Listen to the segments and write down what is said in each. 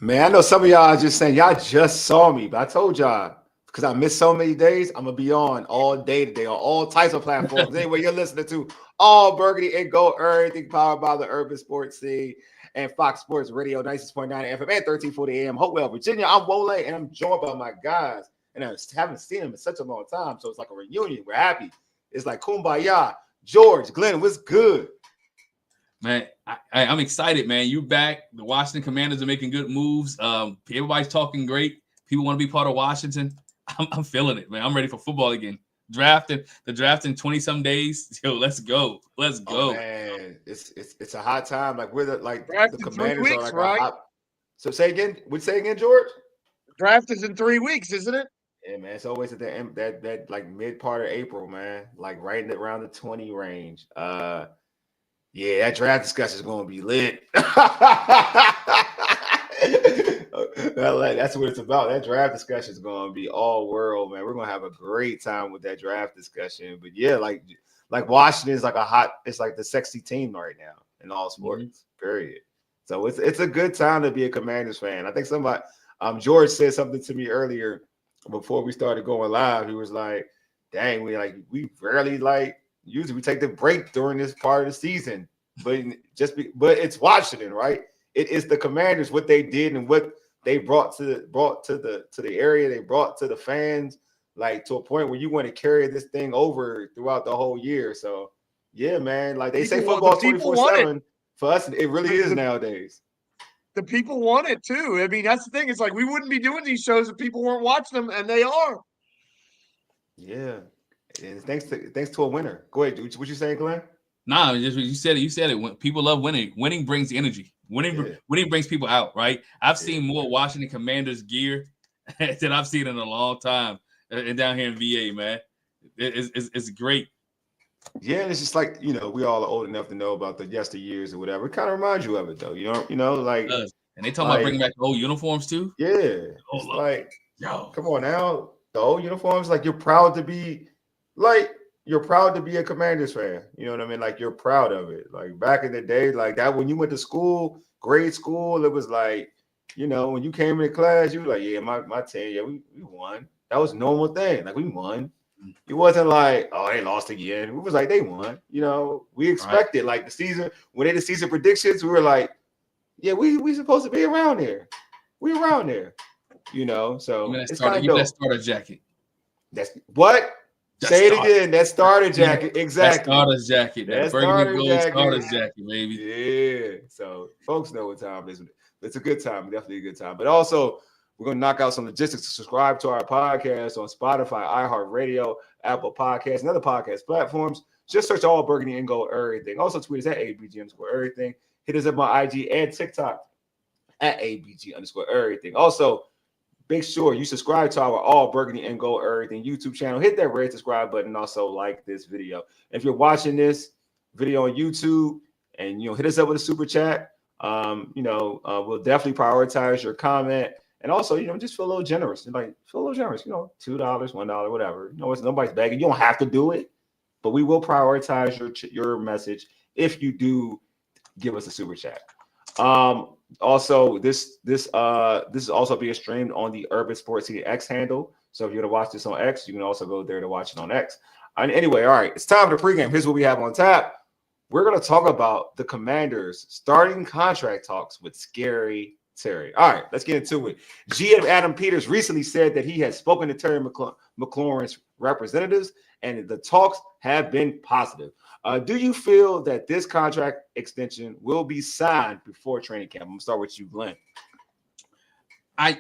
Man, I know some of y'all are just saying y'all just saw me, but I told y'all because I missed so many days, I'm gonna be on all day today on all types of platforms. Anyway, you're listening to All Burgundy and Gold, everything powered by the Urban Sports Scene and Fox Sports Radio, 96.9 FM and 1340 AM, Hopewell, Virginia. I'm Wole, and I'm joined by my guys, and I haven't seen them in such a long time, so it's like a reunion. We're happy. It's like kumbaya. George, Glen, what's good? Man, I'm excited, man. You back. The Washington Commanders are making good moves. Everybody's talking great. People want to be part of Washington. I'm feeling it, man. I'm ready for football again. The draft in 20-some days. Yo, let's go. Let's go. Oh, man, it's a hot time. Like we're Draft the in 3 Commanders are weeks, like right? a hot. So say again. Would say again, George? Draft is in 3 weeks, isn't it? Yeah, man. It's always at the end that like mid part of April, man. Like right around the 20 range. Yeah, that draft discussion is going to be lit. That's what it's about. That draft discussion is going to be all world, man. We're going to have a great time with that draft discussion. But yeah, like Washington is like it's like the sexy team right now in all sports. Period. So it's a good time to be a Commanders fan. I think George said something to me earlier before we started going live. He was like, "Dang, we rarely usually we take the break during this part of the season, but it's Washington, right? It is the Commanders, what they did and what they brought to the area, they brought to the fans, like to a point where you want to carry this thing over throughout the whole year. So yeah, man, like they say football 24/7. For us, it really is nowadays. The people want it too. I mean, that's the thing. It's like we wouldn't be doing these shows if people weren't watching them, and they are. Yeah. And thanks to a winner. Go ahead. What you saying, Glenn? Nah, you said it. You said it. When people love winning, winning brings energy. Winning brings people out, right? I've seen more Washington Commanders gear than I've seen in a long time, and down here in VA, man. It's great. Yeah, and it's just like, we all are old enough to know about the yesteryears or whatever. It kind of reminds you of it, though. Like. And they talking about bringing back the old uniforms too. Yeah, it's like, come on now, the old uniforms. Like you're proud to be a Commanders fan. You know what I mean? Like you're proud of it. Like back in the day, like that when you went to school, grade school, it was like, when you came into class, you were like, yeah, my team, yeah, we won. That was a normal thing. Like we won. It wasn't like, oh, they lost again. It was like they won. We expected like the season when they did season predictions, we were like, yeah, we supposed to be around there. We around there. So it's kind of dope. That starter jacket. That's what? Say it again. That starter jacket. Exactly. That starter jacket. That burgundy gold starter jacket, baby. Yeah. So folks know what time it is. It's a good time. Definitely a good time. But also, we're going to knock out some logistics. Subscribe to our podcast on Spotify, iHeartRadio, Apple Podcasts, and other podcast platforms. Just search All Burgundy and Gold Errrrything. Also tweet us at ABG_Errrrything. Hit us up on IG and TikTok at ABG_Errrrything. Also, make sure you subscribe to our All Burgundy and Gold Errrrything YouTube channel. Hit that red subscribe button. Also, like this video. If you're watching this video on YouTube and hit us up with a super chat, we'll definitely prioritize your comment. And also, just feel a little generous. $2, $1, whatever. It's nobody's begging. You don't have to do it, but we will prioritize your message if you do give us a super chat. Also, this is also being streamed on the Urban Sports Scene X handle. So if you're gonna watch this on X, you can also go there to watch it on X. And anyway, all right, it's time for the pregame. Here's what we have on tap. We're gonna talk about the Commanders starting contract talks with Scary Terry. All right, let's get into it. GM Adam Peters recently said that he has spoken to Terry McLaurin's representatives, and the talks have been positive. Do you feel that this contract extension will be signed before training camp? I'm gonna start with you, Glenn. I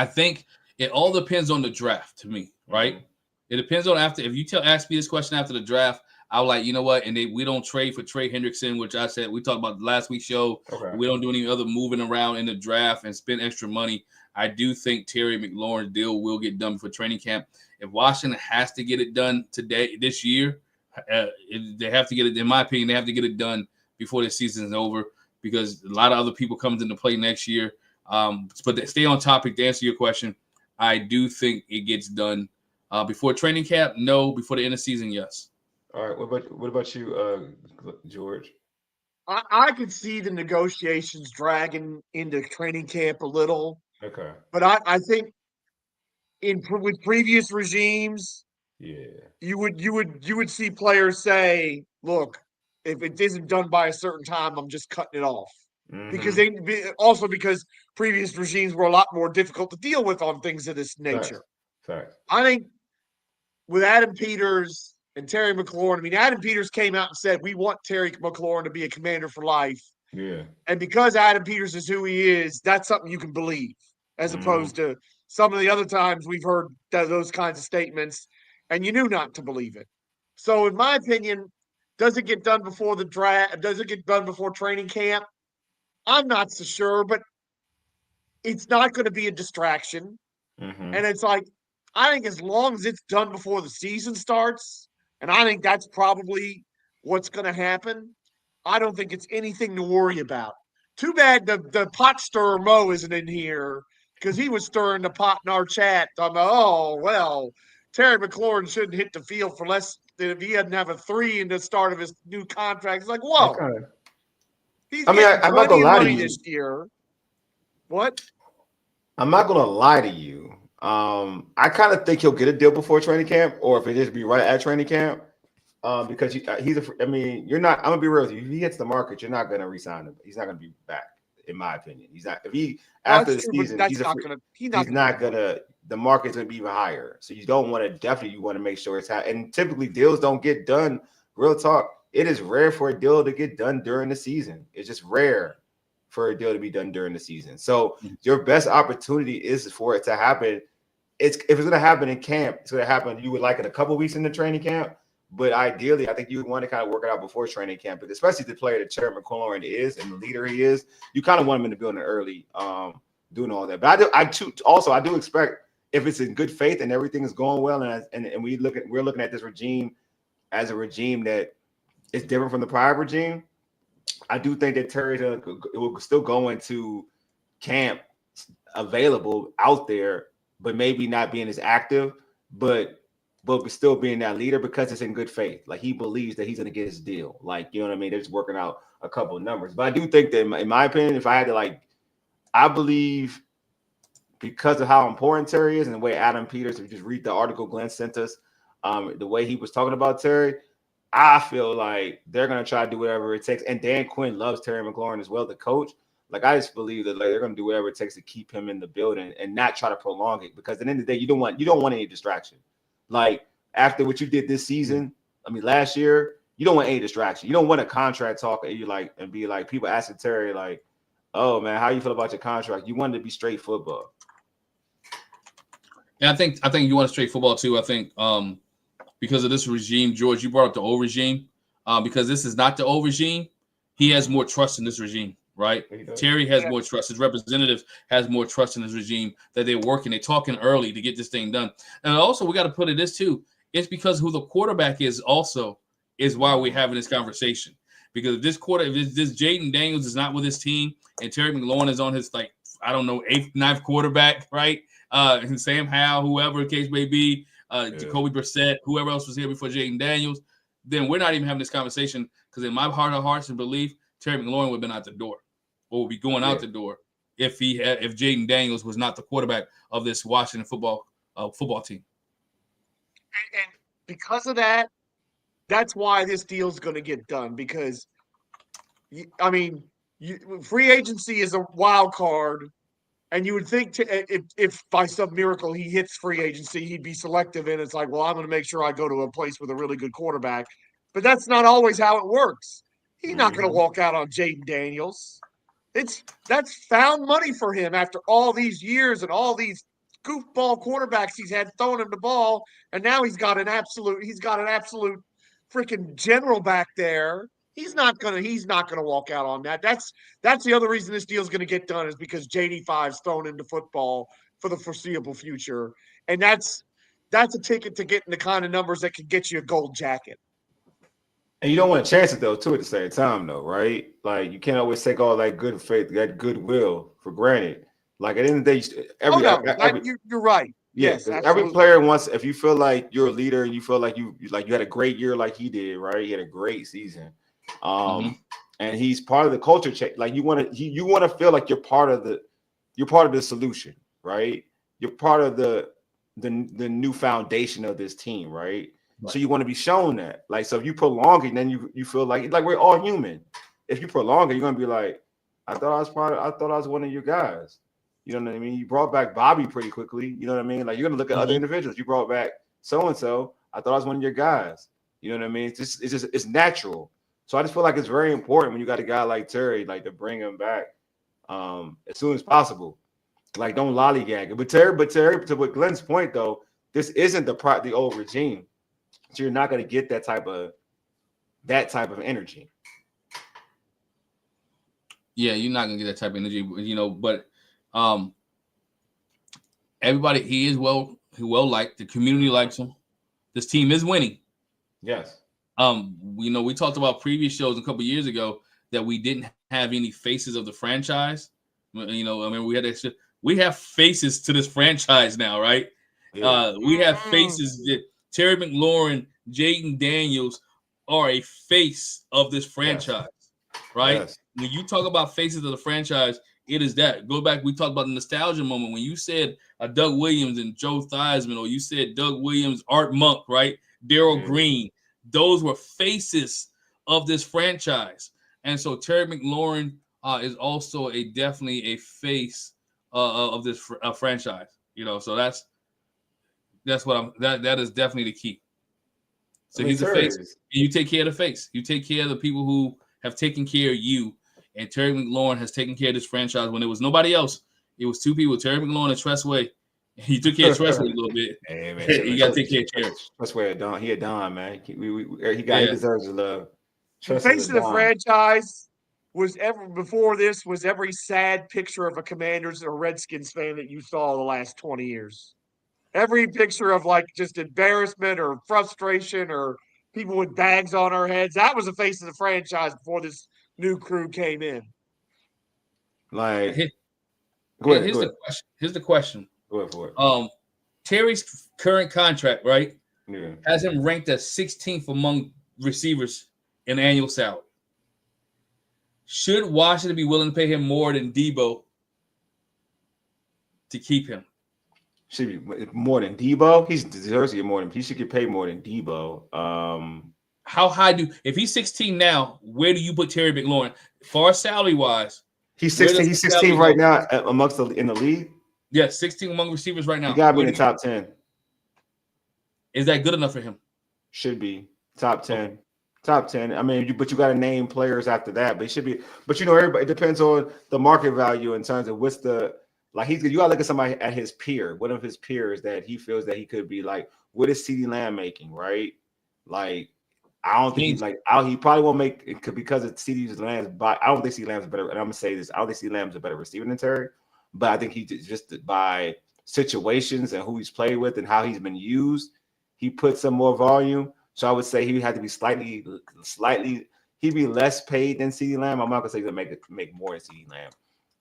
think it all depends on the draft to me, right? Mm-hmm. It depends on ask me this question after the draft. I was like, you know what? And we don't trade for Trey Hendrickson, which I said we talked about last week's show. Okay. We don't do any other moving around in the draft and spend extra money. I do think Terry McLaurin's deal will get done for training camp. If Washington has to get it done this year, they have to get it. In my opinion, they have to get it done before the season is over because a lot of other people comes into play next year. But to stay on topic, to answer your question, I do think it gets done before training camp. No, before the end of the season, yes. All right. What about you, George? I could see the negotiations dragging into training camp a little, Okay. but I think with previous regimes, Yeah. you would see players say, "Look, if it isn't done by a certain time, I'm just cutting it off." Because because previous regimes were a lot more difficult to deal with on things of this Facts. nature. Facts. I think with Adam Peters and Terry McLaurin, I mean, Adam Peters came out and said, "We want Terry McLaurin to be a commander for life." Yeah. And because Adam Peters is who he is, that's something you can believe, as opposed to some of the other times we've heard those kinds of statements and you knew not to believe it. So, in my opinion, does it get done before the draft? Does it get done before training camp? I'm not so sure, but it's not going to be a distraction. And it's like, I think as long as it's done before the season starts, and I think that's probably what's going to happen, I don't think it's anything to worry about. Too bad the pot stirrer Mo isn't in here because he was stirring the pot in our chat. I'm like, oh, well, Terry McLaurin shouldn't hit the field for less than if he doesn't have a 3 in the start of his new contract. It's like, whoa, Okay. he's I mean, getting I'm not plenty gonna of lie to money you. this year. What? I'm not gonna lie to you. I kind of think he'll get a deal before training camp, or if it just be right at training camp. Because he's I mean, you're not. I'm gonna be real with you. If he hits the market, you're not gonna resign him. He's not gonna be back, in my opinion. He's not. If he after the That's true, but season, that's not going to. he's not gonna. The market's gonna be even higher. So you don't want to. Definitely, you want to make sure it's happening. And typically, deals don't get done. Real talk. It is rare for a deal to get done during the season. It's just rare for a deal to be done during the season. So your best opportunity is for it to happen. If it's going to happen in camp, it's going to happen. You would like it a couple weeks in the training camp, but ideally, I think you would want to kind of work it out before training camp. But especially the player that Terry McLaurin is and the leader he is, you kind of want him in the building early, doing all that. But I do expect if it's in good faith and everything is going well, and we're looking at this regime as a regime that is different from the prior regime. I do think that Terry will still go into camp available out there, but maybe not being as active, but still being that leader because it's in good faith. Like he believes that he's going to get his deal. Like, you know what I mean? They're just working out a couple of numbers. But I do think that in my opinion, if I had to I believe because of how important Terry is and the way Adam Peters, if you just read the article Glen sent us, the way he was talking about Terry, I feel like they're going to try to do whatever it takes. And Dan Quinn loves Terry McLaurin as well, the coach. Like, I just believe that they're going to do whatever it takes to keep him in the building and not try to prolong it, because at the end of the day, you don't want any distraction. Like, after what you did this season, I mean, last year, you don't want any distraction. You don't want a contract talk and be like people asking Terry like, "Oh man, how you feel about your contract?" You want it to be straight football. Yeah, I think you want straight football too. I think because of this regime, George, you brought up the old regime. Because this is not the old regime, he has more trust in this regime. Right, Terry has more trust. His representative has more trust in his regime that they're working. They're talking early to get this thing done. And also, we got to put it this too. It's because who the quarterback is also is why we're having this conversation. Because if this Jaden Daniels is not with his team and Terry McLaurin is on his 8th, 9th quarterback, right? And Sam Howell, whoever the case may be, Jacoby Brissett, whoever else was here before Jaden Daniels, then we're not even having this conversation, because in my heart of hearts and belief, Terry McLaurin would have been out the door. Or would be going out the door if Jaden Daniels was not the quarterback of this Washington football team. And because of that, that's why this deal is going to get done. Because, I mean, free agency is a wild card, and you would think if by some miracle he hits free agency, he'd be selective. And it's like, well, I'm going to make sure I go to a place with a really good quarterback. But that's not always how it works. He's not going to walk out on Jaden Daniels. That's found money for him after all these years and all these goofball quarterbacks he's had throwing him the ball, and now he's got an absolute freaking general back there. He's not gonna walk out on that. That's the other reason this deal is gonna get done, is because JD5's thrown into football for the foreseeable future, and that's a ticket to getting the kind of numbers that could get you a gold jacket. And you don't want to chance it though, too, at the same time, though, right? Like, you can't always take all that good faith, that goodwill for granted. Like, at the end of the day, you're right. Yes, every player wants. If you feel like you're a leader, you feel like you had a great year, like he did, right? He had a great season. and he's part of the culture change. Like you want to feel like you're part of the solution, right? You're part of the new foundation of this team, right? So you want to be shown that. Like, so if you prolong it, then you feel like we're all human. If you prolong it, you're gonna be like, I thought I was one of your guys. You know what I mean? You brought back Bobby pretty quickly. You know what I mean? Like, you're gonna look at other individuals. You brought back so and so. I thought I was one of your guys. You know what I mean? It's natural. So I just feel like it's very important when you got a guy like Terry, like, to bring him back as soon as possible. Like, don't lollygag it. But Terry, to what Glen's point though, this isn't the old regime. So you're not gonna get that type of energy. Yeah, you're not gonna get that type of energy, you know. But everybody, he well liked. The community likes him. This team is winning. Yes. You know, we talked about previous shows a couple of years ago that we didn't have any faces of the franchise. You know, I mean, we have faces to this franchise now, right? Yeah. We have faces that Terry McLaurin, Jaden Daniels are a face of this franchise, right? Yes. When you talk about faces of the franchise, it is that. Go back, we talked about the nostalgia moment when you said Doug Williams and Joe Theismann, or you said Doug Williams, Art Monk, right? Daryl Green. Those were faces of this franchise. And so Terry McLaurin is also definitely a face of this franchise. You know, so that's what that is definitely the key. So he's a face. And you take care of the face. You take care of the people who have taken care of you. And Terry McLaurin has taken care of this franchise when there was nobody else. It was two people, Terry McLaurin and Tressway. He took care of Tressway a little bit. Hey, man, you got to take care of Terry. Tressway, he a Don, man. He deserves his love. The face of the franchise was every sad picture of a Commanders or Redskins fan that you saw the last 20 years. Every picture of like just embarrassment or frustration or people with bags on our heads. That was the face of the franchise before this new crew came in. Like, here's the question. Go ahead for it. Terry's current contract, right? Yeah. Has him ranked as 16th among receivers in annual salary. Should Washington be willing to pay him more than Debo to keep him? Should be more than Debo. He deserves to get more than. He should get paid more than Debo. How high if he's 16 now? Where do you put Terry McLaurin? Far salary wise, he's 16. He's 16 right now in the league. Yes, 16 among receivers right now. He got to be in the top 10. Is that good enough for him? Should be top 10. Okay. Top 10. I mean, but you got to name players after that. But it should be. But you know, everybody. It depends on the market value in terms of what's the. Like, you got to look at somebody at his peer, one of his peers that he feels that he could be like. What is CeeDee Lamb making, right? Like, I don't think he probably won't make because of CeeDee Lamb's. But I don't think CeeDee Lamb's better. And I'm gonna say this: I don't think CeeDee Lamb's a better receiver than Terry. But I think he just by situations and who he's played with and how he's been used, he put some more volume. So I would say he had to be slightly. He'd be less paid than CeeDee Lamb. I'm not gonna say he's gonna make more than CeeDee Lamb,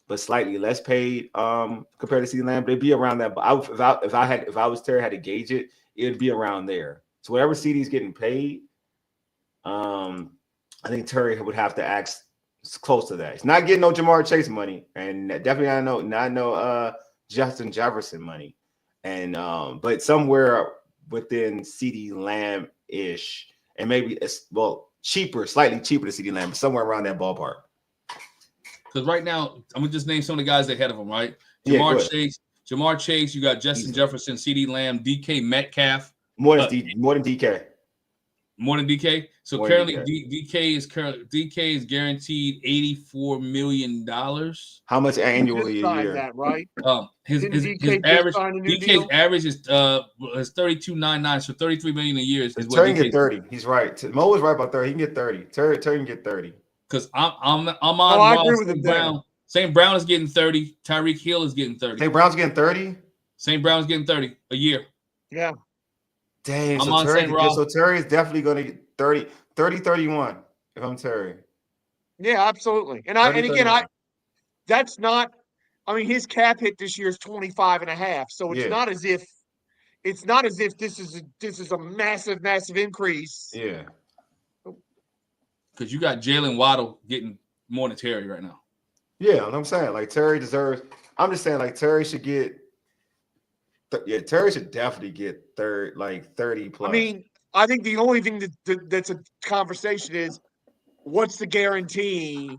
but slightly less paid compared to CeeDee Lamb. But it'd be around that. But if I was Terry, had to gauge it, it'd be around there. So whatever CeeDee's getting paid, I think Terry would have to act close to that. He's not getting no Jamar Chase money, and definitely not no Justin Jefferson money, and but somewhere within CeeDee Lamb ish, and maybe slightly cheaper than CeeDee Lamb, but somewhere around that ballpark. Because right now, I'm gonna just name some of the guys ahead of him. Right, Jamar Chase. You got Justin Jefferson, CeeDee Lamb, DK Metcalf. More than DK. More than DK. So more currently, DK is guaranteed $84 million. How much annually a year? That right? His average DK's average is $32.99, so $33 million a year. Terry can get 30. He's right. Mo was right about 30. He can get 30. Terry can get 30. Because I'm on. I agree with Brown. St. Brown is getting 30. Tyreek Hill is getting 30. St. Brown's getting 30. St. Brown's getting 30 a year. Yeah. Dang, so Terry is definitely going to get 30, 31 if I'm Terry. Yeah, absolutely. And that's not, I mean, his cap hit this year is 25.5. So it's not as if this is a massive, massive increase. Yeah. Because you got Jalen Waddle getting more than Terry right now. Yeah, I'm saying like Terry deserves. I'm just saying like Terry should get. Terry should definitely get 30 plus. I mean, I think the only thing that's a conversation is what's the guarantee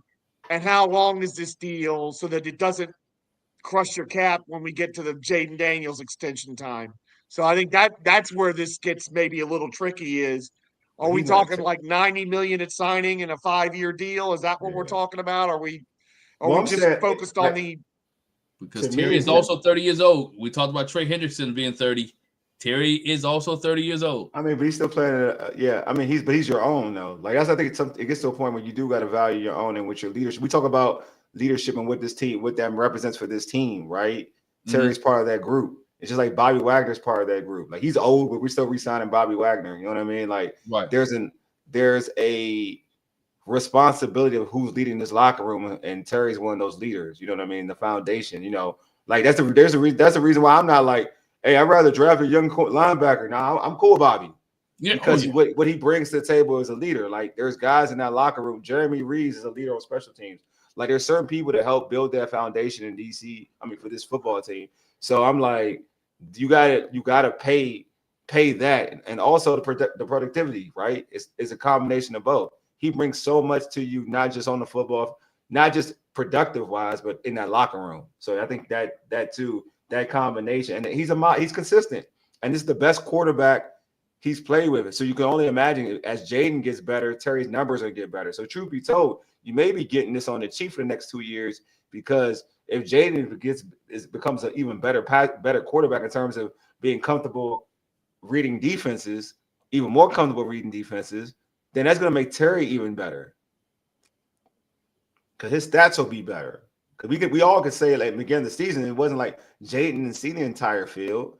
and how long is this deal so that it doesn't crush your cap when we get to the Jaden Daniels extension time. So I think that's where this gets maybe a little tricky is, are we talking like 90 million at signing and a 5-year deal? Is that what we're talking about? Are we just focused on the because Terry is also 30 years old. We talked about Trey Hendrickson being 30. Terry is also 30 years old. I mean, but he's still playing. I mean, he's your own though. Like I think it gets to a point where you do got to value your own and with your leadership. We talk about leadership and what that represents for this team, right? Terry's part of that group. It's just like Bobby Wagner's part of that group. Like he's old, but we're still re-signing Bobby Wagner. You know what I mean? Like there's a responsibility of who's leading this locker room, and Terry's one of those leaders. You know what I mean? The foundation. You know, like that's the reason why I'm not like, hey, I'd rather draft a young linebacker. Now I'm cool with Bobby. Yeah, because what he brings to the table as a leader. Like there's guys in that locker room. Jeremy Reeves is a leader on special teams. Like there's certain people that help build that foundation in DC. I mean, for this football team. So I'm like, you gotta pay that, and also the productivity, right? It's a combination of both. He brings so much to you, not just on the football, not just productive wise, but in that locker room. So I think that too, that combination, and he's consistent, and this is the best quarterback he's played with it. So you can only imagine as Jaden gets better, Terry's numbers are gonna get better. So truth be told, you may be getting this on the cheap for the next 2 years, because if Jaden becomes an even better quarterback in terms of being comfortable reading defenses, even more comfortable reading defenses, then that's gonna make Terry even better. Because his stats will be better. Because we all could say like again the season, it wasn't like Jaden didn't see the entire field,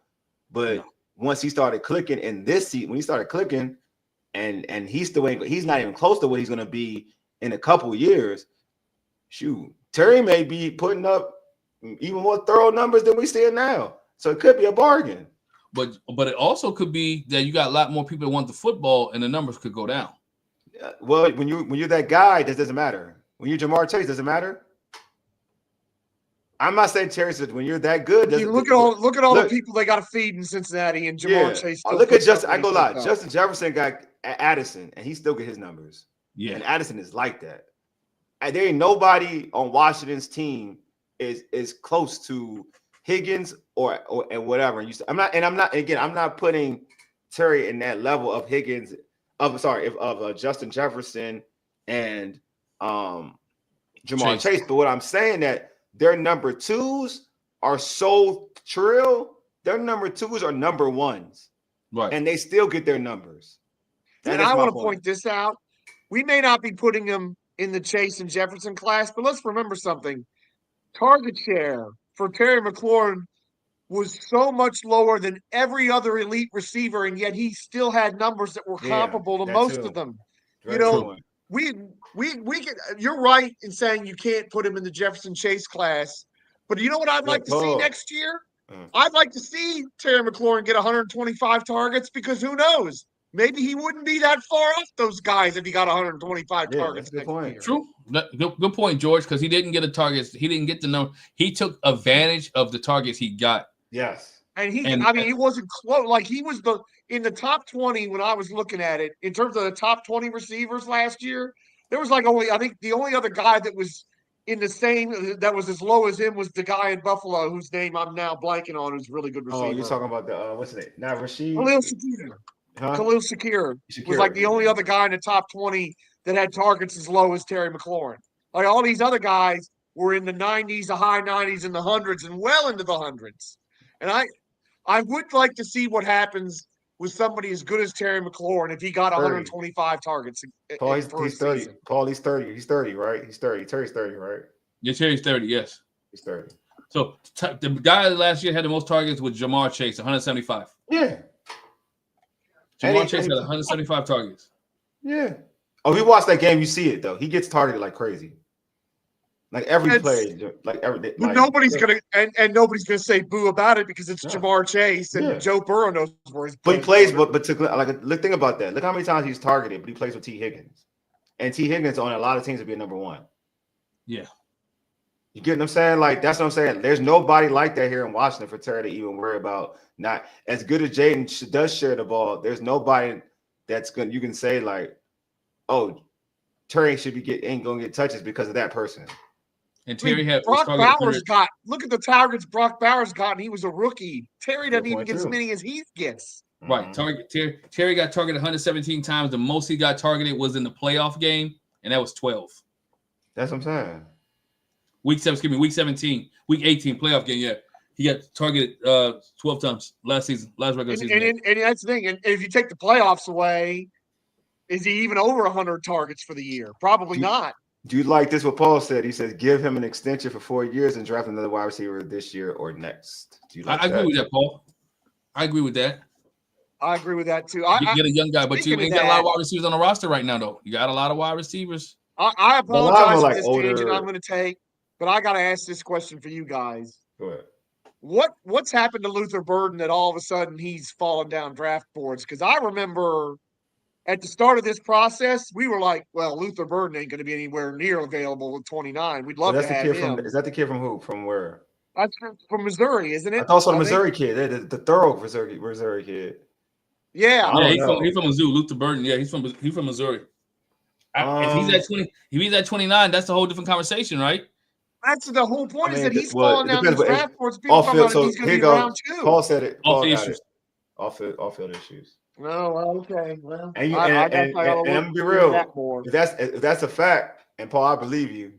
but once he started clicking in this seat, when he started clicking, and he's not even close to what he's gonna be in a couple of years. Shoot, Terry may be putting up even more thorough numbers than we see now. So it could be a bargain. But it also could be that you got a lot more people that want the football, and the numbers could go down. Well, when you're that guy, that doesn't matter. When you're Jamar Chase, does it matter? I'm not saying Terry said when you're that good. Look at all the people they got to feed in Cincinnati, and Jamar Chase. Look at Justin. I go lie. Justin Jefferson got Addison, and he still get his numbers. Yeah, and Addison is like that. And there ain't nobody on Washington's team is close to Higgins or whatever. I'm not putting Terry in that level of Higgins. Of Justin Jefferson and Jamar Chase. But what I'm saying that their number twos are so trill. Their number twos are number ones, right? And they still get their numbers. And I want to point this out. We may not be putting them in the Chase and Jefferson class, but let's remember something. Target share for Terry McLaurin was so much lower than every other elite receiver, and yet he still had numbers that were comparable to most of them. Very true. we can, you're right in saying you can't put him in the Jefferson Chase class, but you know what I'd like to see next year? I'd like to see Terry McLaurin get 125 targets, because who knows? Maybe he wouldn't be that far off those guys if he got 125 targets next year. True. Good point, George, because he didn't get the targets. He didn't get the number. He took advantage of the targets he got. Yes. And he wasn't close. Like he was in the top 20 when I was looking at it, in terms of the top 20 receivers last year. There was I think the only other guy that was in the same, that was as low as him, was the guy in Buffalo whose name I'm now blanking on, who's a really good receiver. Oh, you're talking about the what's his name? Not Rashid. Khalil Shakir. Khalil Shakir was like the only other guy in the top 20 that had targets as low as Terry McLaurin. Like all these other guys were in the 90s, the high 90s, and the hundreds, and well into the hundreds. And I would like to see what happens with somebody as good as Terry McLaurin if he got 125 targets. Paul, he's 30. Season. Paul, he's 30. He's 30, right? He's 30. Terry's 30, right? Yeah, Terry's 30, yes. He's 30. So the guy last year had the most targets with Jamar Chase, 175. Yeah. Jamar Chase had 175 targets. Yeah. Oh, if you watch that game, you see it, though. He gets targeted like crazy. Like every play, like every. Like, nobody's gonna and nobody's gonna say boo about it, because it's Jamar Chase and Joe Burrow knows where he's. But he plays, but think about that. Look how many times he's targeted, but he plays with T. Higgins. and T. Higgins on a lot of teams would be a number one. Yeah. You get what I'm saying? Like, that's what I'm saying. There's nobody like that here in Washington for Terry to even worry about. Not as good as Jaden does share the ball. There's nobody that's good. You can say like, oh, Terry ain't gonna get touches because of that person. And Terry had Brock Bowers got. Look at the targets Brock Bowers got, and he was a rookie. Terry doesn't even get as many as he gets. Right. Terry got targeted 117 times. The most he got targeted was in the playoff game, and that was 12. That's what I'm saying. Week 17, week 18, playoff game. Yeah, he got targeted 12 times last regular season. And that's the thing. And if you take the playoffs away, is he even over 100 targets for the year? Probably not. Do you like this? What Paul said? He said, "Give him an extension for 4 years and draft another wide receiver this year or next." Do you like I agree with that, Paul. I agree with that. I agree with that too. You get a young guy, but you ain't got a lot of wide receivers on the roster right now, though. You got a lot of wide receivers. I apologize for this tangent I'm going to take, but I got to ask this question for you guys. Go ahead. What's happened to Luther Burden that all of a sudden he's fallen down draft boards? Because I remember at the start of this process, we were like, well, Luther Burden ain't going to be anywhere near available with 29. We'd love to have him. Is that the kid from who? From where? That's from Missouri, isn't it? That's also the Missouri kid, the thorough Missouri kid. Yeah, he's from Mizzou. Luther Burden. Yeah, he's from Missouri. If he's at 29, that's a whole different conversation, right? That's the whole point. Is that he's falling down the draft boards. People talking about he's going to be round 2. Paul said it. Off issues. Off field issues. Oh, okay. Well, and I'm be real. If that's a fact, and Paul, I believe you.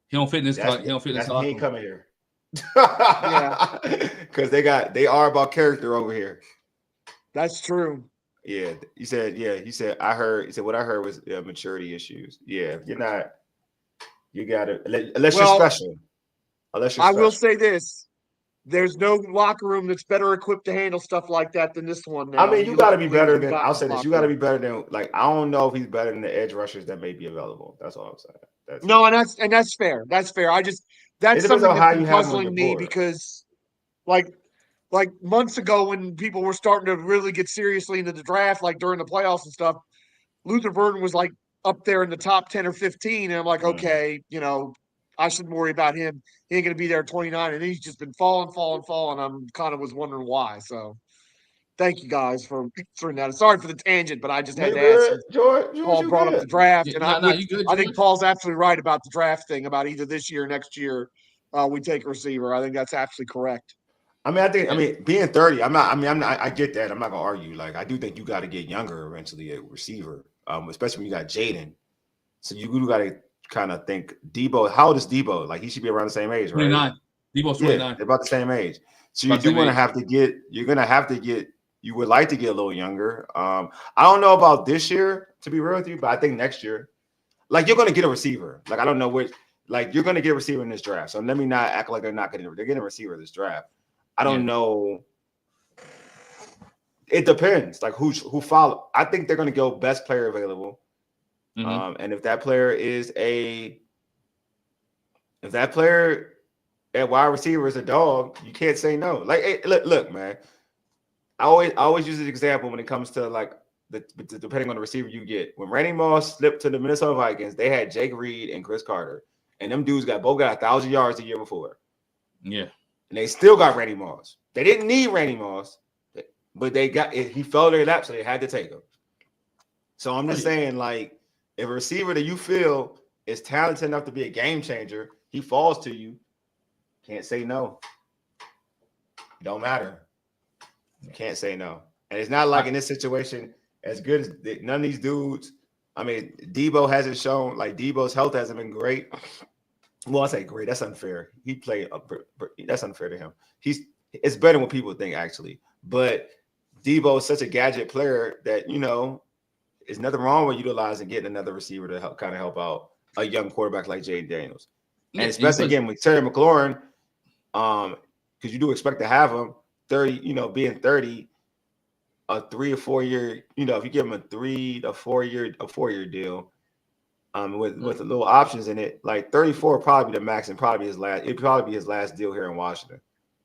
He don't fit in this. He ain't coming here. Yeah, because they are about character over here. That's true. Yeah, he said. I heard. He said what I heard was maturity issues. Yeah, you're not. You got it. Unless you're special. I will say this. There's no locker room that's better equipped to handle stuff like that than this one. Now. I mean, you got to be better than. I'll say this: you got to be better than. Like, I don't know if he's better than the edge rushers that may be available. That's all I'm saying. And that's fair. That's fair. That's something that's been puzzling me because, like months ago when people were starting to really get seriously into the draft, like during the playoffs and stuff, Luther Burden was like up there in the top 10 or 15, and I'm like, okay, I shouldn't worry about him. He ain't going to be there at 29, and he's just been falling. I'm kind of was wondering why. So thank you guys for answering that. Sorry for the tangent, but I just had to ask. George, Paul brought up the draft, and I think Paul's absolutely right about the draft thing, about either this year or next year we take a receiver. I think that's absolutely correct. I mean, being 30, I get that. I'm not going to argue. Like, I do think you got to get younger eventually at receiver, especially when you got Jaden. So you got to kind of think Debo. How old is Debo? Like, he should be around the same age, right? 29. Debo's 29. Yeah, they're about the same age. So you do want to have to get. You're going to have to get. You would like to get a little younger. I don't know about this year, to be real with you, but I think next year, like, you're going to get a receiver. Like, I don't know which. Like, you're going to get a receiver in this draft. So let me not act like they're not getting. They're getting a receiver in this draft. I don't know. It depends. Like who follow. I think they're going to go best player available. Mm-hmm. And if that player at wide receiver is a dog, you can't say no. Like, hey, look, man. I always use this example when it comes to like depending on the receiver you get. When Randy Moss slipped to the Minnesota Vikings, they had Jake Reed and Chris Carter, and them dudes both got 1,000 yards the year before. Yeah. And they still got Randy Moss. They didn't need Randy Moss, but he fell their lap, so they had to take him. So I'm just saying, like, if a receiver that you feel is talented enough to be a game changer, he falls to you, can't say no. It don't matter. You can't say no. And it's not like in this situation, as good as none of these dudes. I mean, Debo hasn't shown, like, Debo's health hasn't been great. Well, I say great. That's unfair. He played. That's unfair to him. It's better than what people think, actually. But Debo is such a gadget player that there's nothing wrong with utilizing getting another receiver to help out a young quarterback like Jaden Daniels, and especially again with Terry McLaurin, because you do expect to have him 30. Being 30, a 3 or 4 year. If you give him a 3 to 4 year deal. With the little options in it, like 34 probably the max and probably his last. It'd probably be his last deal here in Washington.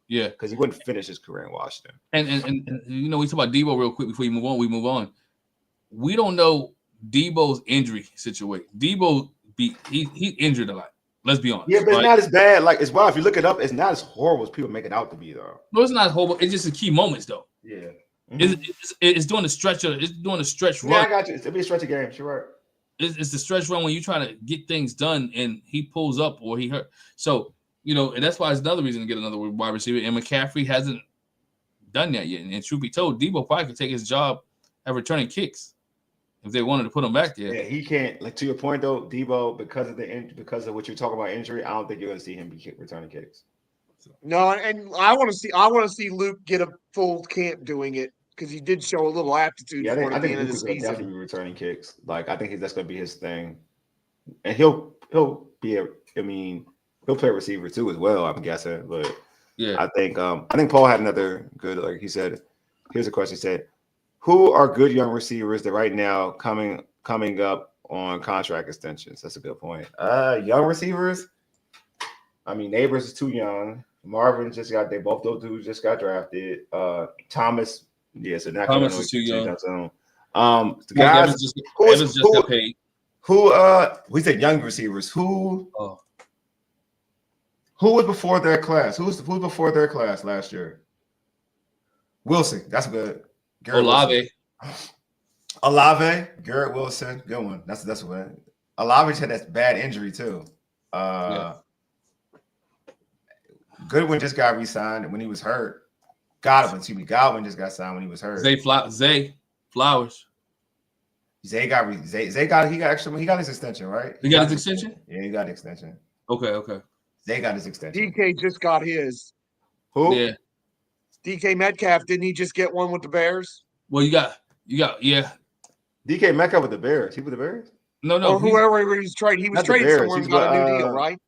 Yeah, because he wouldn't finish his career in Washington. And we talk about Debo real quick before we move on. We don't know Debo's injury situation. Debo he injured a lot. Let's be honest. Yeah, but it's not as bad. Like, it's wild. If you look it up, it's not as horrible as people make it out to be, though. No, it's not horrible. It's just the key moments, though. Yeah. It's doing the stretch. It's doing a stretch run. Yeah, I got you. It'll be a stretch of games. You're right. It's the stretch run when you try to get things done and he pulls up or he hurt. So, and that's why it's another reason to get another wide receiver. And McCaffrey hasn't done that yet. And truth be told, Debo probably could take his job at returning kicks if they wanted to put him back there. Yeah, he can't. Like, to your point though, Debo, because of what you're talking about injury, I don't think you're going to see him be returning kicks. No, and I want to see Luke get a full camp doing it because he did show a little aptitude for it at the end of the season. Definitely be returning kicks. Like, I think that's going to be his thing, and he'll be he'll play receiver too as well. I'm guessing, but yeah, I think Paul had another good. Like he said, here's a question. He said, who are good young receivers that right now coming up on contract extensions? That's a good point. Young receivers. I mean, Neighbors is too young. Marvin they both those dudes just got drafted. Thomas, so now Thomas is too young. The guys Evans just got paid. We said young receivers. Who was before their class? Who's before their class last year? Wilson, that's good. Olave, Garrett Wilson, good one. That's one. Olave had that bad injury too. Goodwin just got re-signed when he was hurt. Godwin just got signed when he was hurt. Zay Flowers. He got his extension, right? He got his extension? Yeah, he got the extension. Okay. Zay got his extension. DK just got his. Who? Yeah. DK Metcalf, didn't he just get one with the Bears? Well, you got yeah. DK Metcalf with the Bears. He with the Bears? No. Or whoever he was traded. He was traded somewhere and got a new deal, right?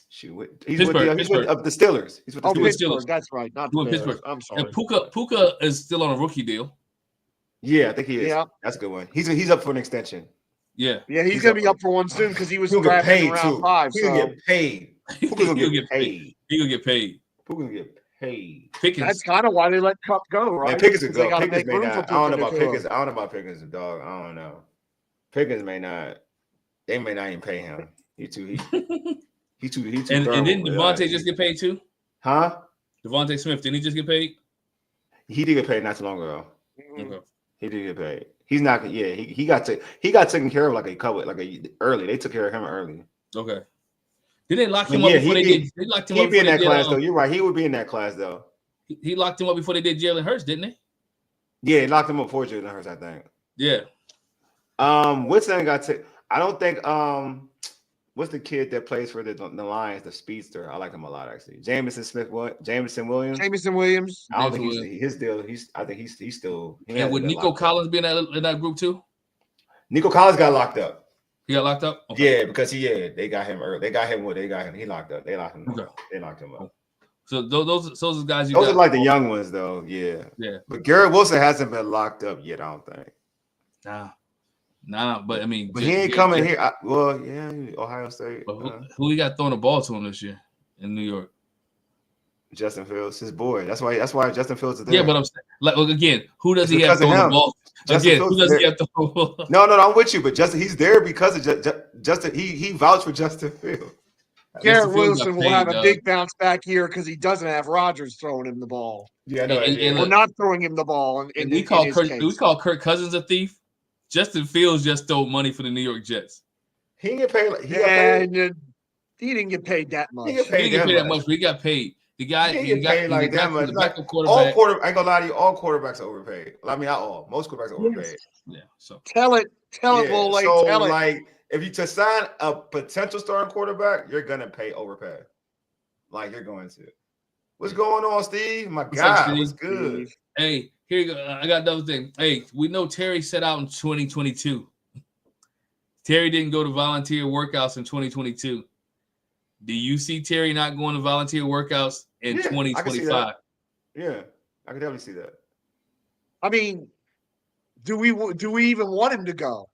Shoot, he's with the Steelers. He's with the Steelers. That's right. Not the Bears. Pittsburgh. I'm sorry. And Puka is still on a rookie deal. Yeah, I think he is. Yeah. That's a good one. He's up for an extension. Yeah. Yeah, he's gonna be up for one soon because he was drafted in round 5. He's gonna get paid. Puka's gonna get paid. He's gonna get paid. Puka's gonna get paid. Pickens. That's kind of why they let Cup go, right? Man, Pickens could go. Pickens may not. I don't know about Pickens, dog. I don't know. Pickens may not. They may not even pay him. He too. And didn't Devontae just get paid too? Huh? Devontae Smith, didn't he just get paid? He did get paid not too long ago. Okay. He did get paid. He's not. Yeah, he got taken care of early. They took care of him early. Okay. Did they lock him up before they did? They locked him up. He'd be in that class though. You're right. He would be in that class though. He locked him up before they did Jalen Hurts, didn't they? Yeah, he locked him up before Jalen Hurts, I think. Yeah. Woodson got to. I don't think. What's the kid that plays for the Lions, the speedster? I like him a lot, actually. Jameson Williams. I don't think his deal. I think he's still. And would Nico Collins be in that group too? Nico Collins got locked up. He got locked up. Okay. Yeah, because they got him early. They got him. He locked up. They locked him up. Okay. They locked him up. So those are guys. Those are like the young ones, though. Yeah. Yeah. But Garrett Wilson hasn't been locked up yet. I don't think. Nah, but I mean, he ain't coming here. Ohio State. Who he got throwing the ball to him this year in New York? Justin Fields, his boy. That's why Justin Fields is there. Yeah, but I'm saying, again, who does he have throwing the ball? Again, who does he have to? No, I'm with you, but Justin, he's there because of Justin. He vouched for Justin Fields. Garrett Wilson will have a big bounce back year because he doesn't have Rodgers throwing him the ball. Yeah, no, or not throwing him the ball. We call Kirk Cousins a thief. Justin Fields just stole money for the New York Jets. He didn't get paid. He didn't get paid that much. He didn't get paid that much, but he got paid. The guy he got paid like that much. I ain't gonna lie to you. All quarterbacks are overpaid. I mean, not all. Most quarterbacks are overpaid. Yeah. So tell it, Wole. So tell it. Like, if you to sign a potential starting quarterback, you're gonna overpay. Like you're going to. What's going on, Steve? My God, what's good? Hey. Here you go. I got another thing. Hey, we know Terry set out in 2022. Terry didn't go to volunteer workouts in 2022. Do you see Terry not going to volunteer workouts in 2025? Yeah, I can definitely see that. I mean, do we even want him to go?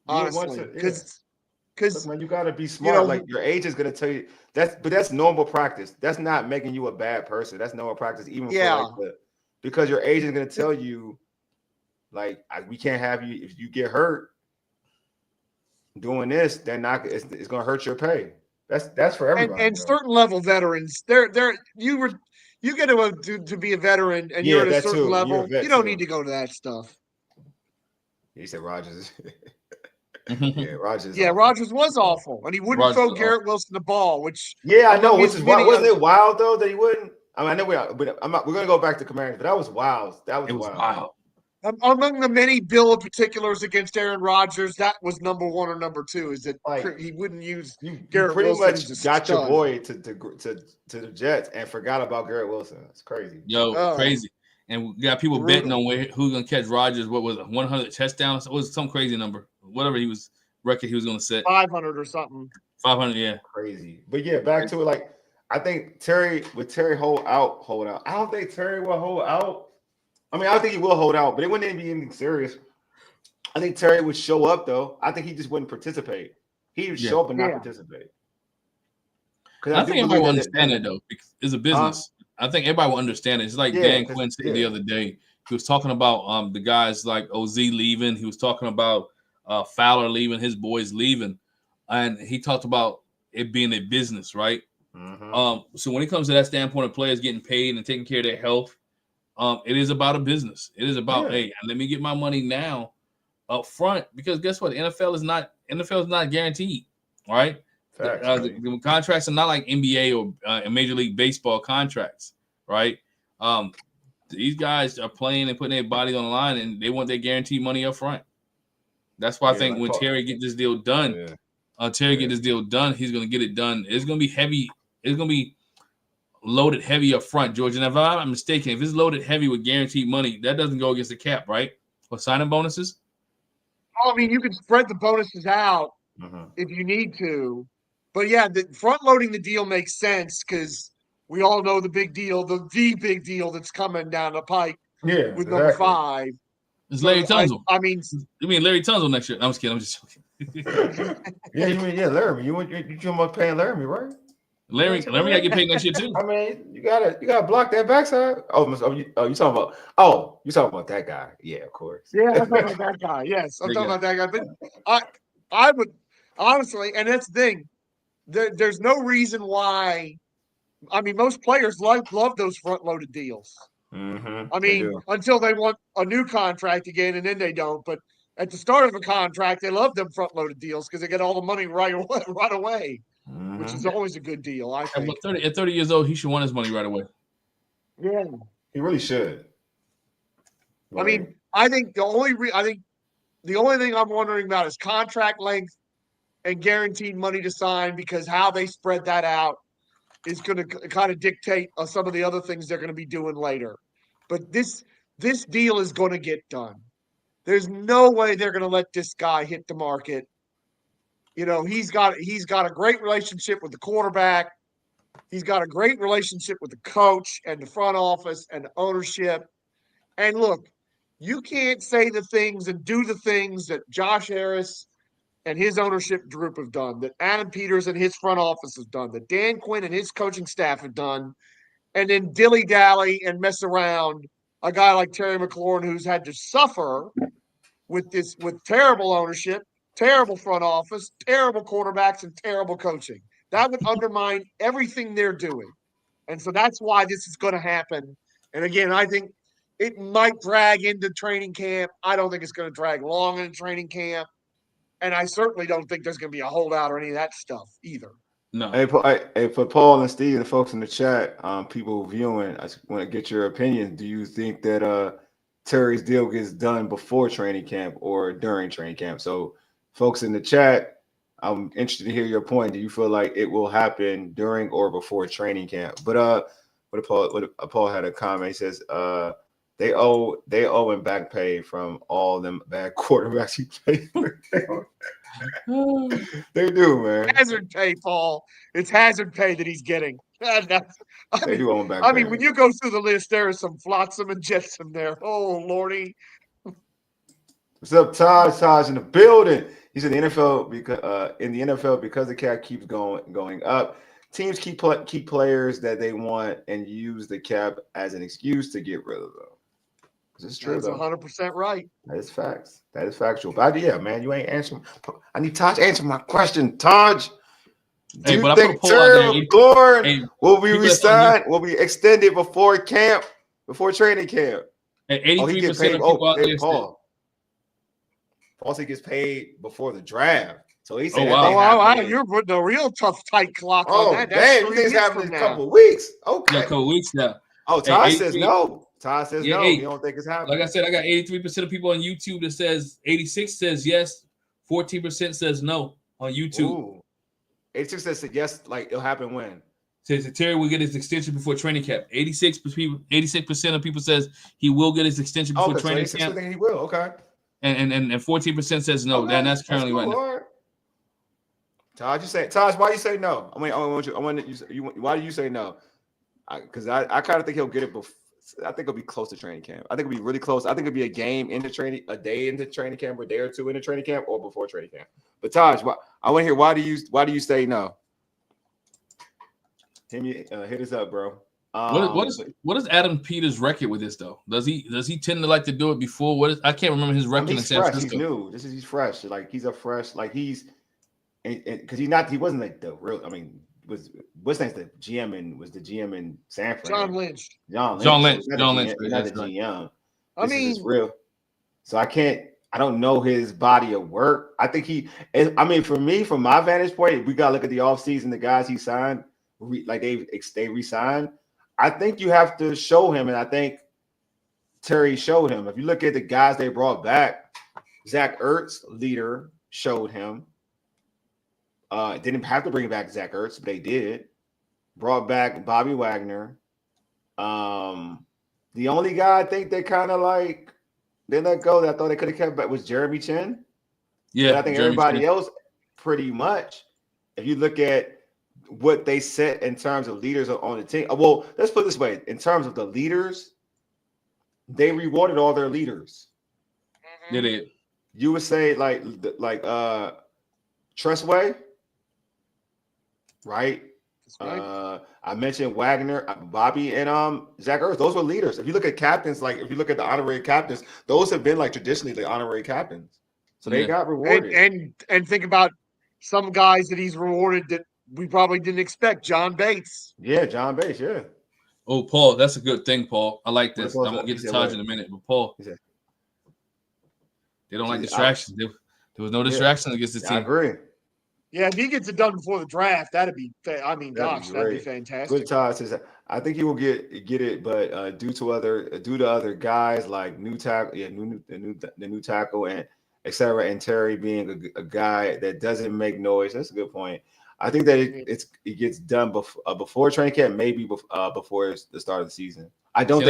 Honestly, because you got to be smart. Like your agent's gonna tell you that's normal practice. That's not making you a bad person. That's normal practice, even for because your agent's gonna tell you, like, we can't have you if you get hurt. doing this, they're not. It's going to hurt your pay. That's for everybody. And certain level veterans, you get to be a veteran and you're Yeah, at a that certain too. You're a level. vet You don't too. need to go to that stuff. He said Rogers. Yeah, Rogers. Yeah, Awful. Rogers was awful, and he wouldn't Rogers throw was Garrett Wilson the ball, which Yeah, I know. among Which his is wild. Wasn't videos, it wild though that he wouldn't? I mean, I know we are, but we're gonna go back to Commanders, but that was wild. That was It was wild. wild. among the many bill of particulars against Aaron Rodgers, that was number one or number two. Is that Like, he wouldn't use You Garrett pretty Wilson, much who's a got your stud. boy to the Jets and forgot about Garrett Wilson. It's crazy. Yo, crazy. And we got people betting on who's gonna catch Rodgers. What was it? 100 touchdowns? It was some crazy number. Whatever record he was gonna set. 500 or something. 500, yeah. Crazy. But yeah, back to it. Like, I think Terry hold out. I don't think Terry will hold out. I mean, I don't think he will hold out, but it wouldn't be anything serious. I think Terry would show up though. I think he just wouldn't participate. He would show up and not participate. I think everybody will understand it though, because it's a business. I think everybody will understand it. It's like Dan Quinn said the other day. He was talking about the guys like OZ leaving. He was talking about Fowler leaving, his boys leaving, and he talked about it being a business, right? Mm-hmm. So when it comes to that standpoint of players getting paid and taking care of their health, it is about a business. It is about hey, let me get my money now up front, because guess what? NFL is not guaranteed, right? The contracts are not like NBA or Major League Baseball contracts, right? These guys are playing and putting their bodies on the line, and they want their guaranteed money up front. That's why I think when Terry get this deal done, get this deal done, he's going to get it done. It's going to be heavy. It's going to be loaded heavy up front, George. And if I'm not mistaken, if it's loaded heavy with guaranteed money, that doesn't go against the cap, right? Or signing bonuses? I mean, you can spread the bonuses out if you need to. But yeah, the front loading the deal makes sense because we all know the big deal, the big deal that's coming down the pike with number 5. It's Larry Tunsil. I mean, you mean Larry Tunsil next year? I'm just kidding. I'm just joking. You mean Laramie? You talking about paying Laramie, right? Laramie gotta get paid next year too. I mean, you gotta block that backside. You talking about that guy? Yeah, of course. Yeah, I'm talking about that guy. Yes, I'm talking about that guy. But I would honestly, and that's the thing. There's no reason why. I mean, most players love those front-loaded deals. Mm-hmm. I mean, until they want a new contract again, and then they don't. But at the start of a contract, they love them front-loaded deals because they get all the money right away, which is always a good deal, I think. But at 30 years old, he should want his money right away. Yeah, he really should. I mean, I think the only thing I'm wondering about is contract length and guaranteed money to sign, because how they spread that out is going to kind of dictate some of the other things they're going to be doing later. But this deal is going to get done. There's no way they're going to let this guy hit the market. You know, he's got a great relationship with the quarterback. He's got a great relationship with the coach and the front office and the ownership. And look, you can't say the things and do the things that Josh Harris and his ownership group have done, that Adam Peters and his front office has done, that Dan Quinn and his coaching staff have done, and then dilly-dally and mess around a guy like Terry McLaurin, who's had to suffer with terrible ownership, terrible front office, terrible quarterbacks, and terrible coaching. That would undermine everything they're doing. And so that's why this is going to happen. And again, I think it might drag into training camp. I don't think it's going to drag long into training camp. And I certainly don't think there's going to be a holdout or any of that stuff either. No. Hey, for Paul and Steve, the folks in the chat, people viewing, I just want to get your opinion. Do you think that Terry's deal gets done before training camp or during training camp? So, folks in the chat, I'm interested to hear your point. Do you feel like it will happen during or before training camp? But Paul had a comment. He says they owe him back pay from all them bad quarterbacks he played with. They do, man. Hazard pay, Paul. It's hazard pay that he's getting. They do own back I pay. mean, when you go through the list, there is some flotsam and jetsam there. Oh, Lordy. What's up, Taj? Taj in the building. He said the NFL because the cap keeps going up, teams keep players that they want and use the cap as an excuse to get rid of them. This is true. That's though. 100% right. That is facts. That is factual. But yeah, man, you ain't answering. I need Taj to answer my question. Taj, do you but I put a think poll out there. Terry McLaurin Hey, will be people that's on resigned? Will be extended before camp, before training camp? And Oh, he 83% get paid. of people out Hey, there. Paul. Also, he gets paid before the draft. So he said, Oh, wow. Wow, you're putting a real tough, tight clock on that. That's damn, you 3 think it's weeks happening from in a now. couple of weeks? Okay. Yeah, a couple weeks now. Oh, Hey, Todd says 83 no. Todd says Yeah, no. hey, He don't think it's happening. Like I said, I got 83% of people on YouTube that says 86 says yes, 14% says no on YouTube. Ooh. 86 says yes, like it'll happen when? Says that Terry will get his extension before training camp. 86% of people says he will get his extension before training camp. Think he will. Okay. And 14% says no. Okay. That's currently cool. right now. All right. Taj, why you say no? Why do you say no? Because I kind of think he'll get it before. I think it'll be close to training camp. I think it'll be really close. I think it'll be a game into training, a day into training camp, or a day or two into training camp, or before training camp. But Taj, I want to hear why do you say no? Hit us up, bro. What is Adam Peters' record with this though? Does he tend to like to do it before? I can't remember his record in San Francisco. He's new. He's fresh. Like he's a fresh. Like he's because he wasn't like the real. I mean, what's name's the GM in San Fran? John Lynch. John Lynch. Not the GM. This is real. So I don't know his body of work. I think for me, from my vantage point, we gotta look at the offseason, the guys he signed, like they re-signed. I think you have to show him, and I think Terry showed him. If you look at the guys they brought back, Zach Ertz, leader, showed him. Didn't have to bring back Zach Ertz, but they did. Brought back Bobby Wagner. The only guy I think they kind of like they let go that I thought they could have kept back was Jeremy Chin. Yeah, but I think everybody else pretty much. If you look at what they set in terms of leaders on the team, well, let's put it this way: in terms of the leaders, they rewarded all their leaders. They did. You would say like Tressway, right? I mentioned Wagner, Bobby, and Zach Ertz. Those were leaders. If you look at captains, like if you look at the honorary captains, those have been like traditionally the honorary captains. So they got rewarded. And think about some guys that he's rewarded that we probably didn't expect. John Bates. Yeah, John Bates. Yeah. Oh, Paul, that's a good thing, Paul. I like this. I'm gonna get to Taj in a minute, but Paul, they don't like distractions. There was no distraction against the team. I agree. Yeah, if he gets it done before the draft, that'd be. That'd be fantastic. Good Todd says I think he will get it, but due to other guys like new tackle, the new tackle and etc. And Terry being a guy that doesn't make noise. That's a good point. I think that it gets done before training camp, maybe before the start of the season. I don't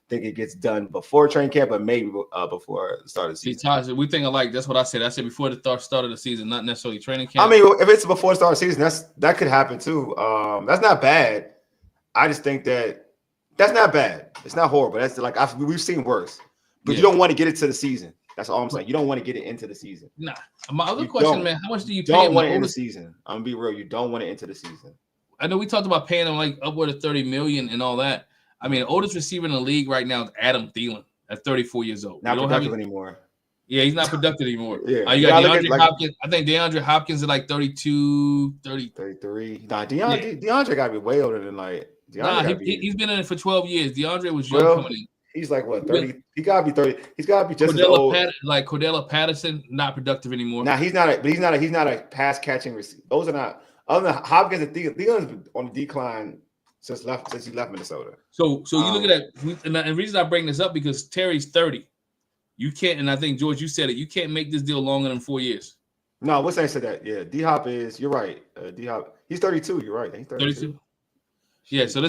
think it gets done before training camp, but maybe before the start of the season. Taj, we think alike. That's what I said. I said before the start of the season, not necessarily training camp. I mean, if it's before the start of the season, that could happen too. That's not bad. I just think that's not bad. It's not horrible. That's like we've seen worse, but you don't want to get it to the season. That's all I'm saying. You don't want to get it into the season. Nah. My other question, man, how much do you pay? Don't want it in the season. I'm gonna be real. You don't want it into the season. I know we talked about paying him like upward of $30 million and all that. I mean, the oldest receiver in the league right now is Adam Thielen at 34 years old. Not productive anymore. Yeah, he's not productive anymore. Yeah. You got DeAndre Hopkins. I think DeAndre Hopkins is like 32, 33. Nah, DeAndre got to be way older than like. He's been in it for 12 years. DeAndre was young coming in. He's like what 30? He gotta be 30. He's gotta be just as old. Like Cordella Patterson, not productive anymore. Nah, he's not a pass catching receiver. Those are not. Other than Hopkins and Thielen, Thielen's been on the decline since he left Minnesota. So you look at that, and the reason I bring this up because Terry's 30. You can't, and I think George, you said it. You can't make this deal longer than 4 years. No, what's I said that? Yeah, D Hop is. You're right. D Hop, he's 32. You're right. He's 32. Yeah. So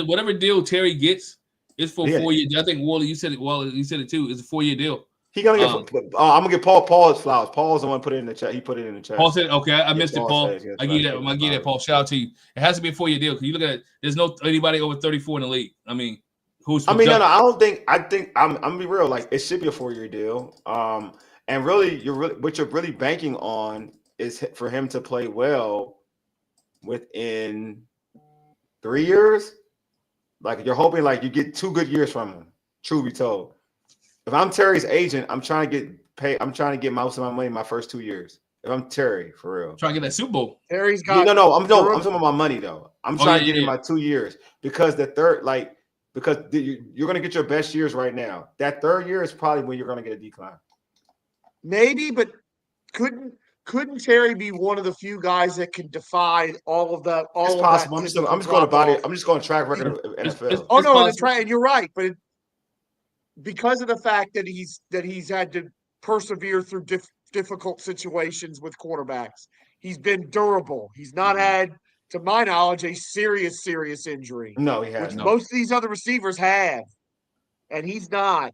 whatever deal Terry gets. It's for 4 years. I think Wole, you said it too. It's a 4-year deal. He gonna get. I'm gonna get Paul's flowers. Paul's the one put it in the chat. He put it in the chat. Paul said, "Okay, I missed it, Paul. I give that, Paul. Shout out to you. It has to be a 4-year deal because you look at it. There's no anybody over 34 in the league. I mean, who's? No. I don't think. I think I'm gonna be real. Like it should be a 4-year deal. And really, what you're really banking on is for him to play well within 3 years. Like you're hoping like you get 2 good years from him. Truth be told, if I'm Terry's agent, I'm trying to get paid. I'm trying to get most of my money in my first 2 years. If I'm Terry, for real. Trying to get that Super Bowl. Terry's Yeah, got I'm talking about my money though. I'm trying to get in yeah. my 2 years because the third, like, because you're gonna get your best years right now. That third year is probably when you're gonna get a decline. maybe, but couldn't Terry be one of the few guys that can defy all of that? It's All of possible. that. I'm just going to body. I'm just going to track record of NFL. Oh no, possible. and you're right, but because of the fact that he's had to persevere through difficult situations with quarterbacks, he's been durable. He's not had, to my knowledge, a serious injury. No, he Which has. most of these other receivers have, and he's not.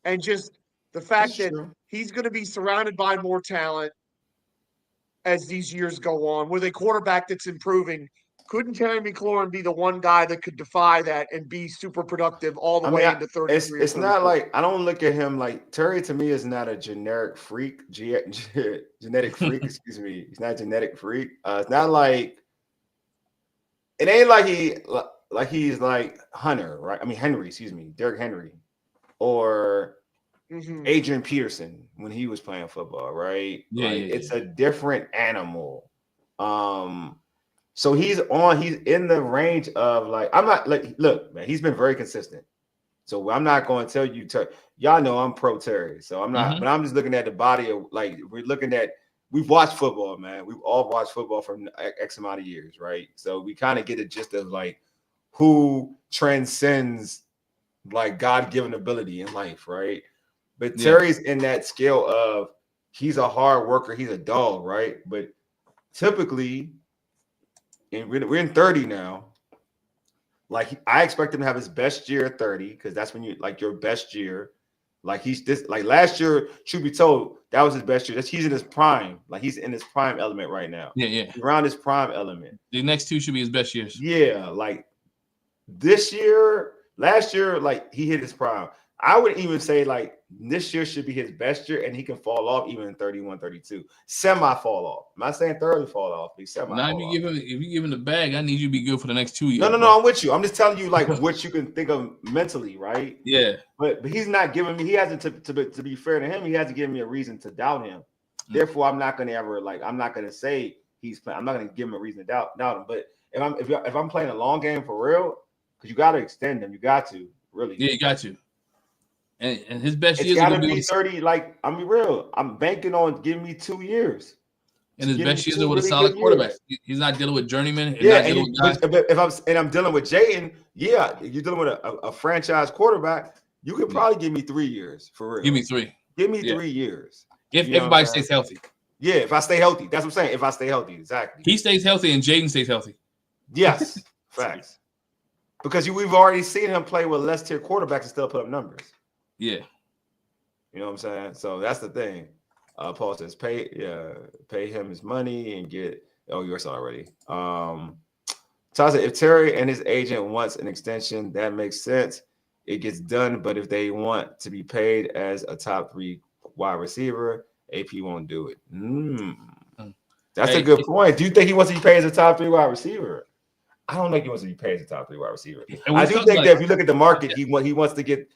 And just the fact that he's going to be surrounded by more talent as these years go on, with a quarterback that's improving. Couldn't Terry McLaurin be the one guy that could defy that and be super productive all the way into 33? It's not like, I don't look at him like Terry. To me, is not a genetic freak. Genetic freak. Excuse me. He's not a genetic freak. It's not like, it ain't like he's like Hunter, right? I mean Henry. Excuse me, Derrick Henry, or Adrian Peterson when he was playing football, right? It's a different animal. So he's in the range of like, I'm not like, look, man, he's been very consistent. So I'm not going to tell you, y'all know I'm pro Terry. So I'm not, but I'm just looking at the body of like, we've watched football, man. We've all watched football for X amount of years, right? So we kind of get a gist of like who transcends like God-given ability in life, right? But Terry's in that scale of he's a hard worker, he's a dog, right? But typically, and we're in 30 now. Like I expect him to have his best year at 30 because that's when you like your best year. Like he's this like last year, truth be told, that was his best year. He's in his prime. Like he's in his prime element right now. Yeah. He's around his prime element. The next 2 should be his best years. Yeah, like this year, last year, like he hit his prime. I would even say like this year should be his best year, and he can fall off even in 31, 32. Semi fall off. I'm not saying thoroughly fall off, but semi. Now, if you give him the bag, I need you to be good for the next 2 years. No, I'm with you. I'm just telling you like what you can think of mentally, right? Yeah. But he's not giving me. He hasn't to be fair to him. He hasn't given me a reason to doubt him. Therefore, I'm not going to ever like. I'm not going to say he's playing. I'm not going to give him a reason to doubt him. But if I'm playing a long game for real, because you got to extend him. You got to really. Yeah, you got to. And his best years got to be 30. Like, I mean, real. I'm banking on giving me 2 years. And his best years are with a solid quarterback. He's not dealing with journeyman. If I'm dealing with Jayden, you're dealing with a franchise quarterback. You could probably give me 3 years for real. Give me 3. Give me 3 years. If everybody stays healthy. Yeah, if I stay healthy. That's what I'm saying. If I stay healthy, exactly. He stays healthy and Jayden stays healthy. Yes, facts. Because we've already seen him play with less tier quarterbacks and still put up numbers. Yeah. You know what I'm saying? So that's the thing. Paul says pay him his money and get yours already. Todd said if Terry and his agent wants an extension, that makes sense. It gets done, but if they want to be paid as a top 3 wide receiver, AP won't do it. That's a good point. Do you think he wants to be paid as a top 3 wide receiver? I don't think he wants to be paid as a top 3 wide receiver. I do think that if you look at the market, he wants to get.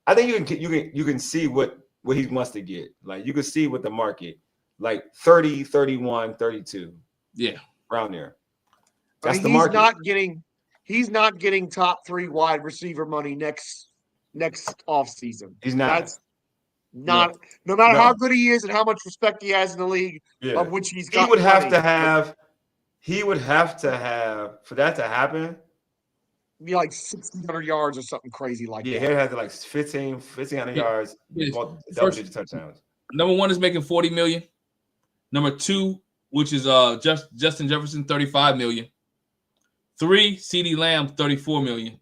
I think you can see what he wants to get. Like you can see what the market, like 30, 31, 32. Yeah, around there. That's the market. He's not getting top 3 wide receiver money next offseason. He's not. That's not. No matter how good he is and how much respect he has in the league, of which he's got. He would have to have for that to happen. Be like 1,600 yards or something crazy like that. Yeah, he had like 1,500 yards, double-digit touchdowns. Number 1 is making $40 million. Number 2, which is Justin Jefferson, $35 million. 3, CeeDee Lamb, $34 million.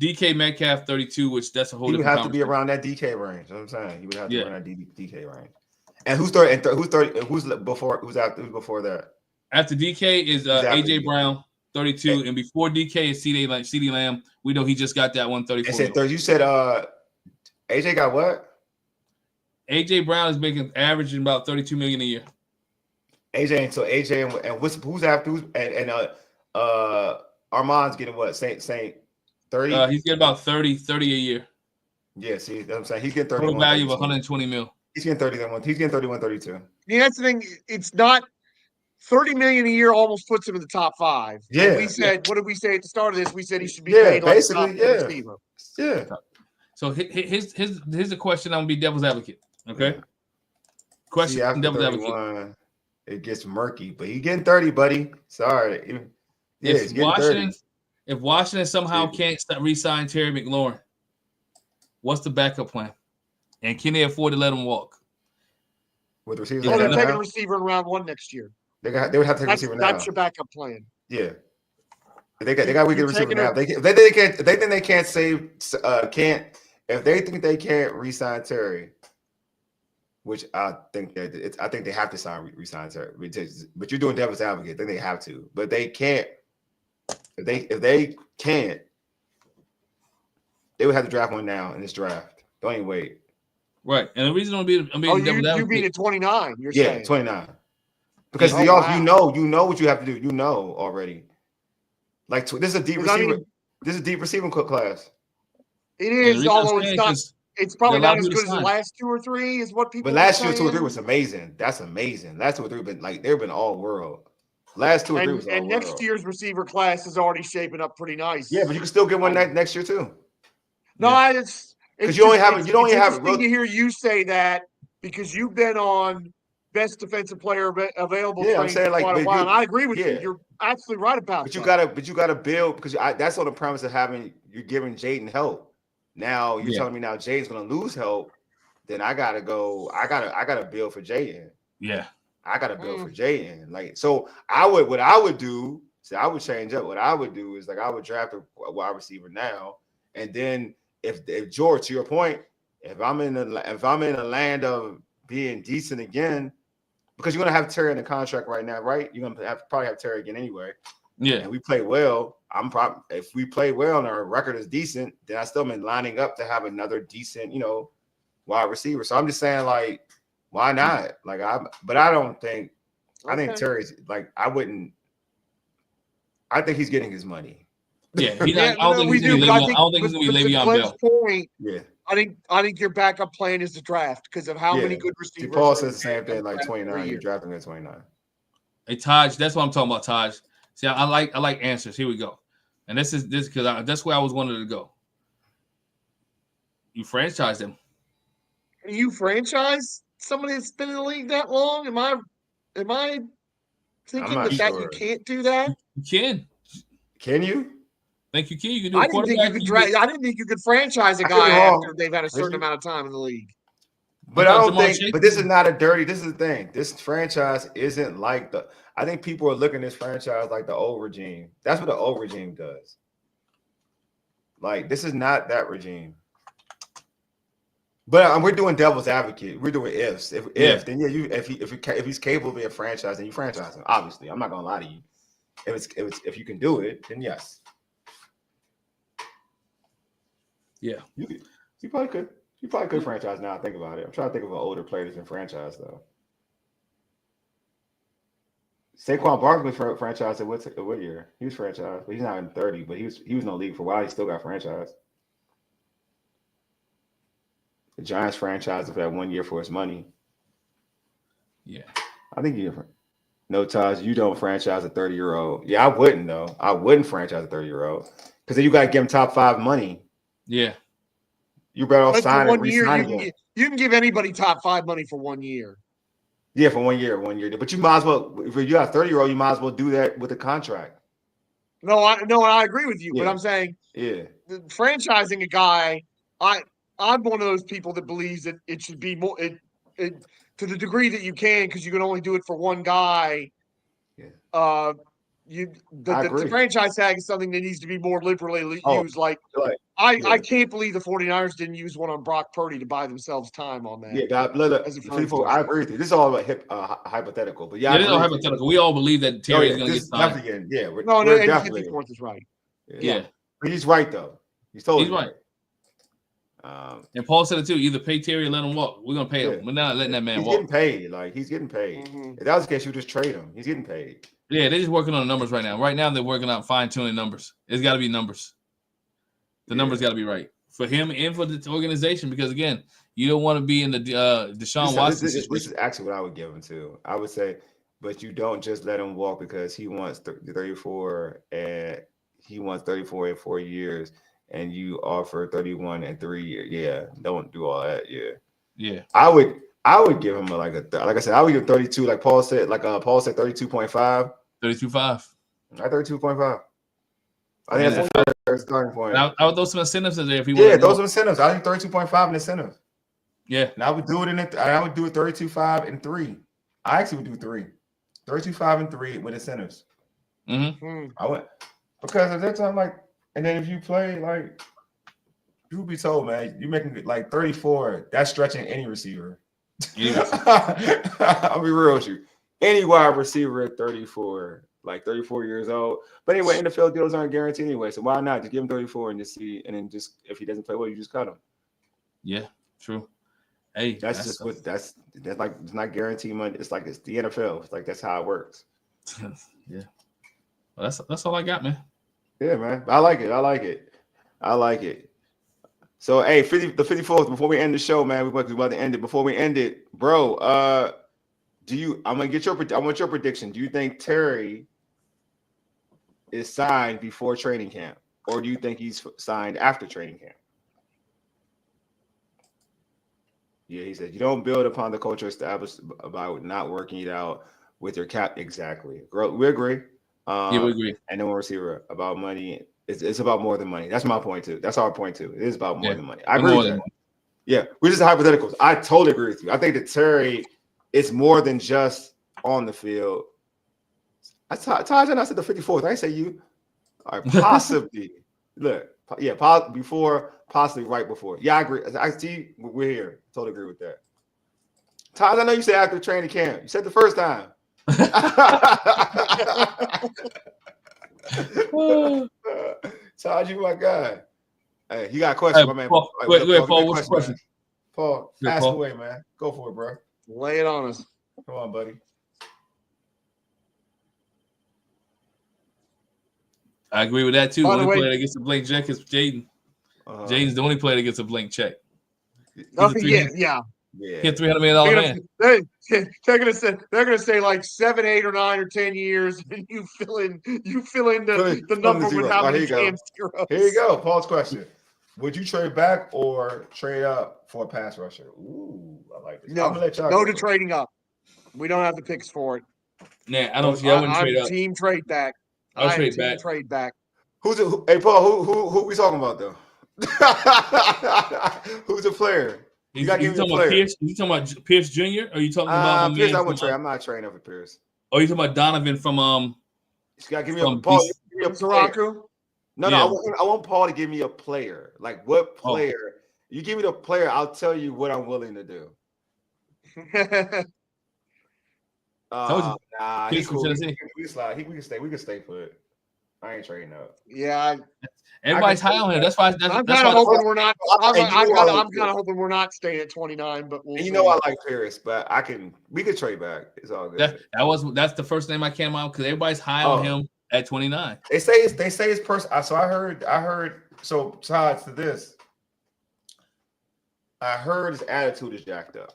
DK Metcalf, 32, which that's a whole different. He would have to be around that DK range. You know what I'm saying? He would have to be around that DK range. And who's 30? And who's 30? Who's before? Who's before that? After DK is AJ Brown, 32, and before DK is CeeDee Lamb. We know he just got that one, 34. You said AJ got what? AJ Brown is making averaging about $32 million a year. AJ and who's after? And Armand's getting what? Saint 30. He's getting about 30 a year. Yeah, see, that's what I'm saying. He's getting 31. Total value of 120 mil. He's getting 31. He's getting 31, 32. Yeah, that's the thing. It's not $30 million a year. Almost puts him in the top 5. Yeah. And we said, what did we say at the start of this? We said he should be Yeah, paid like basically, top receiver. Yeah. So here's the question. I'm gonna be devil's advocate. Okay. Yeah. Question. See, after Devil's 31, advocate. it gets murky, but he's getting 30, buddy. Sorry. Yeah, he's getting 30. If Washington somehow can't re-sign Terry McLaurin, what's the backup plan? And can they afford to let him walk? With receivers, they're taking a receiver in round 1 next year. They would have to take a receiver now. That's your backup plan. Yeah, they got weaker receiver now. If they think they can't save, if they think they can't re-sign Terry, which I think they have to re-sign Terry. But you're doing devil's advocate. I think they have to, but they can't. If they can't, they would have to draft one now in this draft. Don't even wait. Right, and the reason I'm being devil's advocate. You being at 29. You're saying 29. Because you know what you have to do. You know already. Like this is a deep receiver. This is a deep receiving class. It is, although it's probably not as good as the last 2 or 3. Is what people. But last year 2 or 3 was amazing. That's amazing. Last 2 or 3 been like they've been all world. Last 2 or 3 was all world. And next year's receiver class is already shaping up pretty nice. Yeah, but you can still get one next year too. No, it's because you only have interesting to hear you say that because you've been on best defensive player available. Yeah, I'm saying like, and I agree with you. You're absolutely right about that. But you gotta build because that's on the premise of you're giving Jaden help. Now you're telling me now Jaden's gonna lose help. Then I gotta go. I gotta build for Jaden. Yeah, I gotta build for Jaden. Like so, I would do. So I would change up. What I would do is like I would draft a wide receiver now, and then if George, to your point, if I'm in the land of being decent again. Because you're gonna have Terry in the contract right now, right? You're gonna probably have Terry again anyway. Yeah. And we play well. If we play well and our record is decent, then I still been lining up to have another decent, wide receiver. So I'm just saying, like, why not? Like but I don't think. I think Terry's like I wouldn't. I think he's getting his money. Yeah, I don't think he's gonna be Le'Veon Bell. Point, yeah. I think your backup plan is the draft because of how many good receivers. Paul says the same thing, like 29. You're drafting at 29. Hey Taj, that's what I'm talking about, Taj. See, I like answers. Here we go, and this because that's where I was wanting to go. You franchise him. You franchise somebody that's been in the league that long? Am I thinking that you can't do that? You can. Can you? Think you can? You can do. I didn't think you could franchise a guy after they've had a certain amount of time in the league. But I don't think. But this is not a dirty. This is the thing. This franchise isn't like the. I think people are looking at this franchise like the old regime. That's what the old regime does. Like this is not that regime. But we're doing devil's advocate. We're doing ifs. Then if he's capable of being franchised, then you franchise him. Obviously, I'm not gonna lie to you. If you can do it, then yes. Yeah, you probably could. You probably could franchise now. Think about it. I'm trying to think of an older player that's in franchise though. Saquon Barkley franchised at what year? He was franchised, but he's not in 30. But he was in the league for a while. He still got franchised. The Giants franchised for that 1 year for his money. Yeah, I think you're. No, Taj, you don't franchise a 30-year-old. Yeah, I wouldn't though. I wouldn't franchise a 30-year-old because then you got to give him top 5 money. Yeah. You better off signing and re-signing him. You can give anybody top 5 money for 1 year. Yeah, for 1 year, 1 year. But you might as well, if you got a 30-year-old, you might as well do that with a contract. No, I agree with you, but I'm saying franchising a guy, I'm one of those people that believes that it should be more to the degree that you can, because you can only do it for one guy. Yeah. The franchise tag is something that needs to be more liberally used. I can't believe the 49ers didn't use one on Brock Purdy to buy themselves time on that. Yeah, people, I agree with you. This is all about hypothetical, but it is all hypothetical. We all believe that Terry is going to get signed. We're definitely. 54th is right. Yeah. But he's right though. He's right. And Paul said it too. Either pay Terry or let him walk. We're gonna pay him. We're not letting that man walk. He's getting paid. Mm-hmm. If that was the case, you just trade him. He's getting paid. Yeah, they're just working on the numbers right now. Right now, they're working on fine-tuning numbers. It's got to be numbers. The numbers got to be right for him and for the organization because again, you don't want to be in the Deshaun Watson this situation. is actually what I would give him too. I would say, but you don't just let him walk because he wants 34 and he wants 34 in 4 years, and you offer 31 in 3 years. Yeah, don't do all that. Yeah. I would give him like I said, I would give 32. Like Paul said, 32.5. 32.5. At 32.5. I think that's a fair starting point. I would throw some incentives in there if he Yeah, those are incentives. I think 32.5 in incentives. Yeah. And I would do it I would do it 32.5 and 3. I actually would do 3. 32.5 and 3 with incentives. Mm-hmm. I went because at that time, like, and then if you play like you be told, man, you're making like 34. That's stretching any receiver. Yeah. I'll be real with you. Any wide receiver at 34, like 34 years old. But anyway, NFL deals aren't guaranteed anyway. So why not just give him 34 and just see, and then just if he doesn't play well, you just cut him. Yeah, true. Hey, that's just what that's like. It's not guaranteed money. It's like it's the NFL. It's like that's how it works. Yeah. Well, that's all I got, man. Yeah, man. I like it. So, hey, the 54th. Before we end the show, man, we're about to end it. Before we end it, bro, I want your prediction. Do you think Terry is signed before training camp, or do you think he's signed after training camp? Yeah, he said you don't build upon the culture established about not working it out with your cap. Exactly. We agree. Yeah, we agree. And then one receiver about money. It's about more than money. That's my point too. That's our point too. It is about more than money. I agree with that. Yeah, we're just hypotheticals. I totally agree with you. I think that Terry is more than just on the field. Taj and I said the 54th. I say you. All right, possibly. Look, yeah, before, possibly right before. Yeah, I agree. I see. We're here. Totally agree with that. Taj, I know you said after training camp. You said the first time. Taj, you my guy. Hey, you got a question, my man. Paul, go ahead, Paul. What's the question? Paul, ask away, man. Go for it, bro. Lay it on us. Come on, buddy. I agree with that too. The only player that gets a blank check is Jaden. Jaden's the only player that gets a blank check. Yeah. He had $300 million man. They're gonna say like 7, 8, or 9 or 10 years, and you fill in the number with how many damn zeros. Here you go. Paul's question: would you trade back or trade up for a pass rusher? Ooh, I like this. No to trading up. We don't have the picks for it. Nah, I don't. I wouldn't trade up. Team trade back. I'll trade back. Trade back. Hey, Paul, who we talking about though? Who's the player? You talking about Pierce? You talking about Pierce Jr.? Or are you talking about Pierce? I wouldn't trade. I'm not trading up for Pierce. Oh, you talking about Donovan from You gotta give me a Paul. No, yeah. I want Paul to give me a player. Like what player? You give me the player, I'll tell you what I'm willing to do. Nah, he's cool. We can stay put. I ain't trading up. Yeah. Everybody's high on him. That's why. I'm kind of hoping we're not. I'm kind of hoping we're not staying at 29. But we'll see. I like Paris, but we could trade back. It's all good. That's the first name I came out because everybody's high on him at 29. They say his person. So I heard. So Todd, to this, I heard his attitude is jacked up.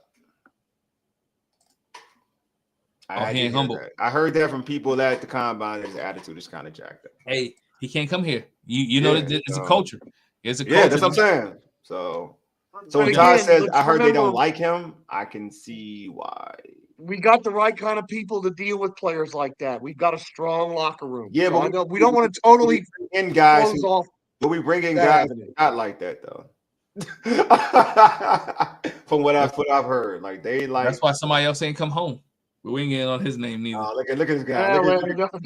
He ain't humble. I heard that from people at the combine. His attitude is kind of jacked up. Hey, he can't come here. You know that it's a culture. It's a culture. Yeah, that's what I'm saying. So when Todd says, I heard they don't like him, I can see why. We got the right kind of people to deal with players like that. We've got a strong locker room. Yeah, so but we don't want to totally in guys close off. But we bring in guys not like that though. From what I've heard, like they like. That's why somebody else ain't come home. We ain't getting on his name neither. Look at this guy.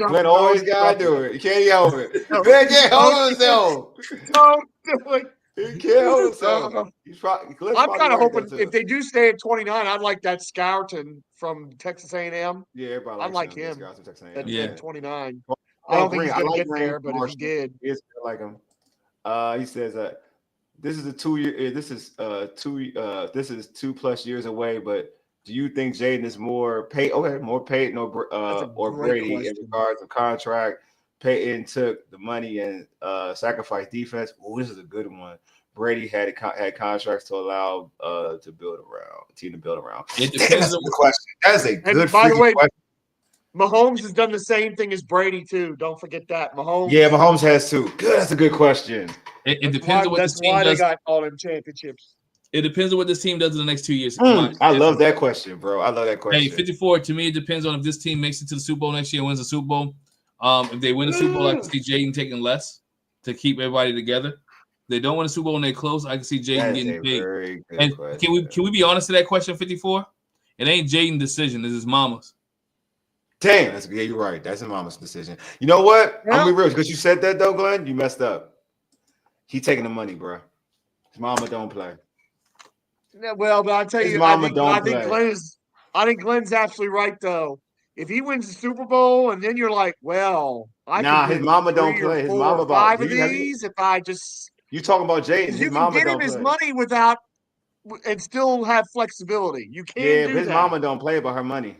Glen always gotta do it. He can't help it. Glen can't hold himself. Don't do it. He can't hold himself. I'm kind of hoping if they do stay at 29, I'd like that Scourton from Texas A&M. Yeah, everybody. I'd like him at 29. I don't think he's gonna get there, but if he did, I like him. He says this is a 2 year. This is 2+ years away, but. Do you think Jaden is more paid? Okay, more paid or Brady in regards to contract Peyton took the money and sacrificed defense. Oh, this is a good one. Brady had contracts to allow to build around, team to build around. It depends on the question. That's a good And by the way, question. Mahomes has done the same thing as Brady too. Don't forget that Mahomes. Yeah, Mahomes has too. Good. That's a good question. It depends on what this team does. That's why they got all them championships. It depends on what this team does in the next 2 years. I love that question, bro. I love that question. Hey, 54. To me, it depends on if this team makes it to the Super Bowl next year and wins the Super Bowl. If they win the Super Bowl, I can see Jaden taking less to keep everybody together. If they don't win the Super Bowl and they close, I can see Jaden getting paid. Very good and question. can we be honest to that question, 54? It ain't Jaden's decision. It's his mama's. Damn, yeah, you're right. That's his mama's decision. You know what? Yeah. I'm gonna be real because you said that though, Glenn. You messed up. He taking the money, bro. His mama don't play. Yeah, well, but I tell His you, mama I don't think play. I think Glenn's absolutely right though. If he wins the Super Bowl and then you're like, well, his mama don't play. His mama about 5 of these. If I just you talking about Jaden? His you can mama get him don't his play. money without and still have flexibility. You can Yeah, do but his that. mama don't play about her money.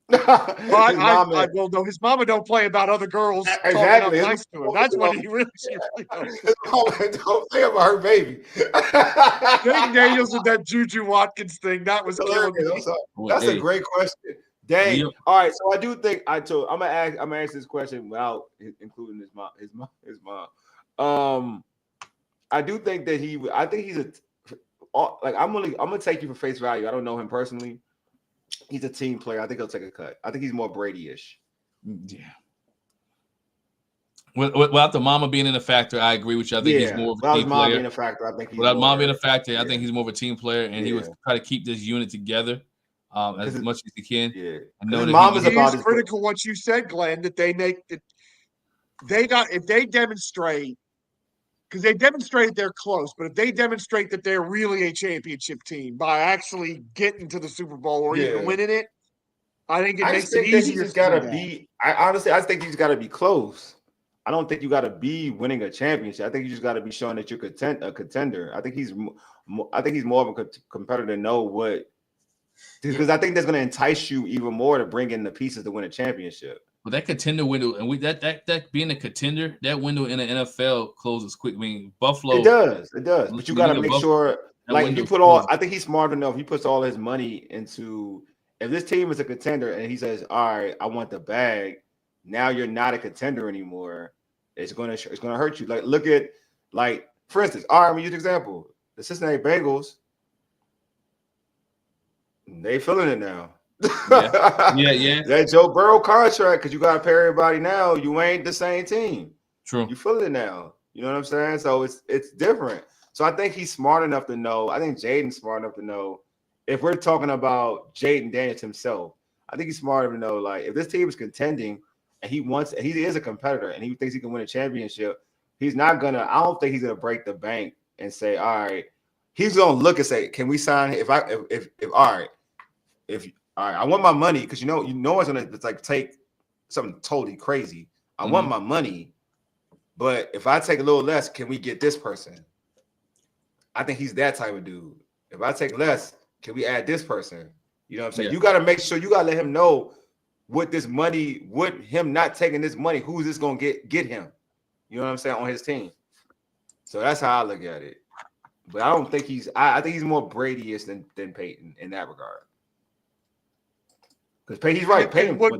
Well, no, his mama don't play about other girls Exactly. talking up nice to her. That's what he really should play. His mama don't play about her baby. Jake Daniels with that Juju Watkins thing, that was killing me. That's a great question. Dang. Yeah. All right, so I do think I'm gonna ask this question without including his mom. I do think that I think he's I'm gonna take you for face value. I don't know him personally. He's a team player. I think he'll take a cut. I think he's more Brady-ish. Yeah. Without the mama being in a factor, I agree with you. I think he's more of a team player. Being a factor, I think he's without mom being a factor, I think he's more of a team player, and he would try to keep this unit together as much as he can. Yeah. I know mom is about critical what you said, Glenn, that if they demonstrate, because they demonstrated they're close, but if they demonstrate that they're really a championship team by actually getting to the Super Bowl or even winning it, I think it makes it easier. I think he's got to be close. I don't think you got to be winning a championship. I think you just got to be showing that you're a contender. I think he's more of a competitor to know what, because I think that's going to entice you even more to bring in the pieces to win a championship. But that contender window, and that being a contender, that window in the NFL closes quick. I mean, Buffalo. It does. But you got to make sure, like, you put all. I think he's smart enough. He puts all his money into. If this team is a contender and he says, "All right, I want the bag," now you're not a contender anymore. It's gonna hurt you. Like, look at, like, for instance, all right, I'm gonna use an example. The Cincinnati Bengals. They feeling it now. Yeah. That Joe Burrow contract, because you got to pay everybody now. You ain't the same team. True. You feel it now. You know what I'm saying? So it's different. So I think he's smart enough to know. I think Jaden's smart enough to know. If we're talking about Jaden Daniels himself, I think he's smart enough to know, like, if this team is contending and he is a competitor and he thinks he can win a championship, he's not gonna. I don't think he's gonna break the bank and say, all right. He's gonna look and say, can we sign? If I want my money, because you know it's gonna take something totally crazy. I want my money, but if I take a little less, can we get this person? I think he's that type of dude. If I take less, can we add this person? You know what I'm saying? Yeah. You got to make sure you got to let him know with this money, with him not taking this money, who's this gonna get him? You know what I'm saying, on his team. So that's how I look at it. But I don't think I think he's more Brady-ish than Peyton in that regard. Because he's right. Peyton was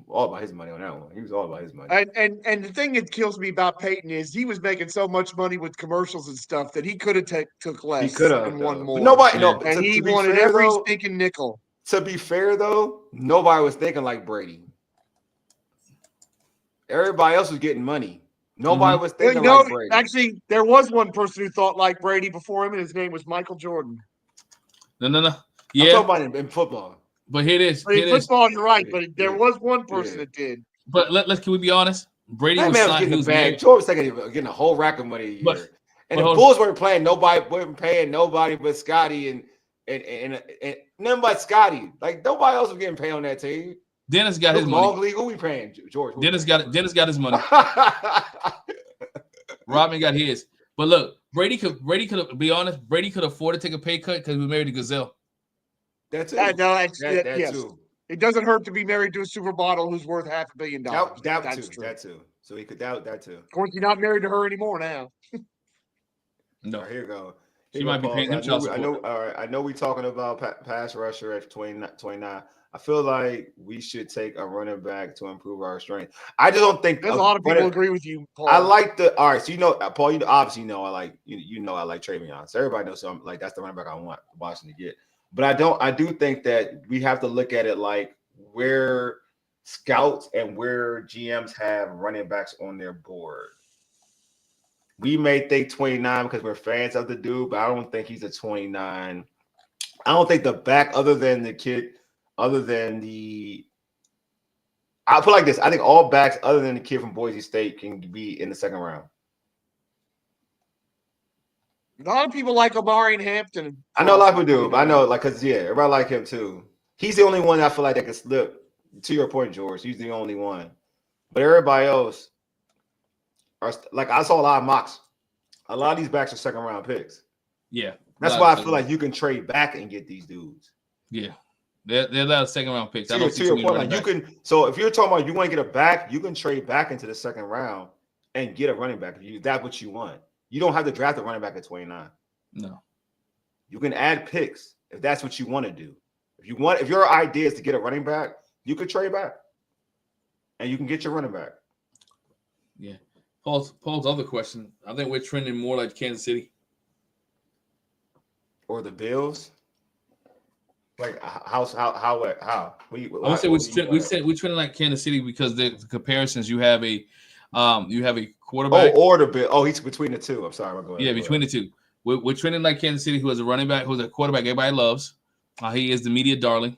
all about his money on that one. He was all about his money. And the thing that kills me about Peyton is he was making so much money with commercials and stuff that he could have took less. He could have and won more. But and he wanted every stinking nickel. To be fair, though, nobody was thinking like Brady. Everybody else was getting money. Nobody was thinking like Brady. Actually, there was one person who thought like Brady before him, and his name was Michael Jordan. No. Yeah, I'm talking about in football. But here it is. In football, you're right, but there was one person that did. But can we be honest? Brady was getting the bag. George was getting a whole rack of money a year. And the Bulls weren't playing. Nobody wasn't paying nobody but Scotty and none but Scotty. Like, nobody else was getting paid on that team. Dennis got his money. League, who we paying? George. Dennis got his money. Robin got his. But look, Brady could be honest. Brady could afford to take a pay cut because he was married to Gazelle. That's it. Yes. It doesn't hurt to be married to a supermodel who's worth $500 million. That's true. That too. So he could doubt that too. Of course, you're not married to her anymore now. No. All right, here you go. She might be paying him child support. I know. All right. I know we're talking about pass rusher at 29. I feel like we should take a running back to improve our strength. I just don't think there's a lot of people agree with you, Paul. I like the all right. So Paul, obviously know I like I like Travion. So everybody knows. So I'm like that's the running back I want Washington to get. But I do think that we have to look at it like where scouts and where GMs have running backs on their board. We may think 29 because we're fans of the dude, but I don't think he's a 29. I don't think the back I'll put like this. I think all backs other than the kid from Boise State can be in the second round. A lot of people like Omari and Hampton. I know a lot of people do, but I know because everybody like him too. He's the only one I feel like that can slip. To your point, George, he's the only one. But everybody else are like I saw a lot of mocks. A lot of these backs are second round picks. Yeah. That's why I feel like you can trade back and get these dudes. Yeah. They're a lot of second round picks. To your point, like you can. So if you're talking about you want to get a back, you can trade back into the second round and get a running back. If that's what you want. You don't have to draft a running back at 29. No. You can add picks if that's what you want to do. If your idea is to get a running back, you could trade back, and you can get your running back. Yeah. Paul's other question. I think we're trending more like Kansas City or the Bills. Like how? I would say we're trending like Kansas City because the comparisons you have a quarterback. Or the Bill. Oh, he's between the two. I'm sorry. Between the two. We're trending like Kansas City, who has a running back, who's a quarterback everybody loves. He is the media darling.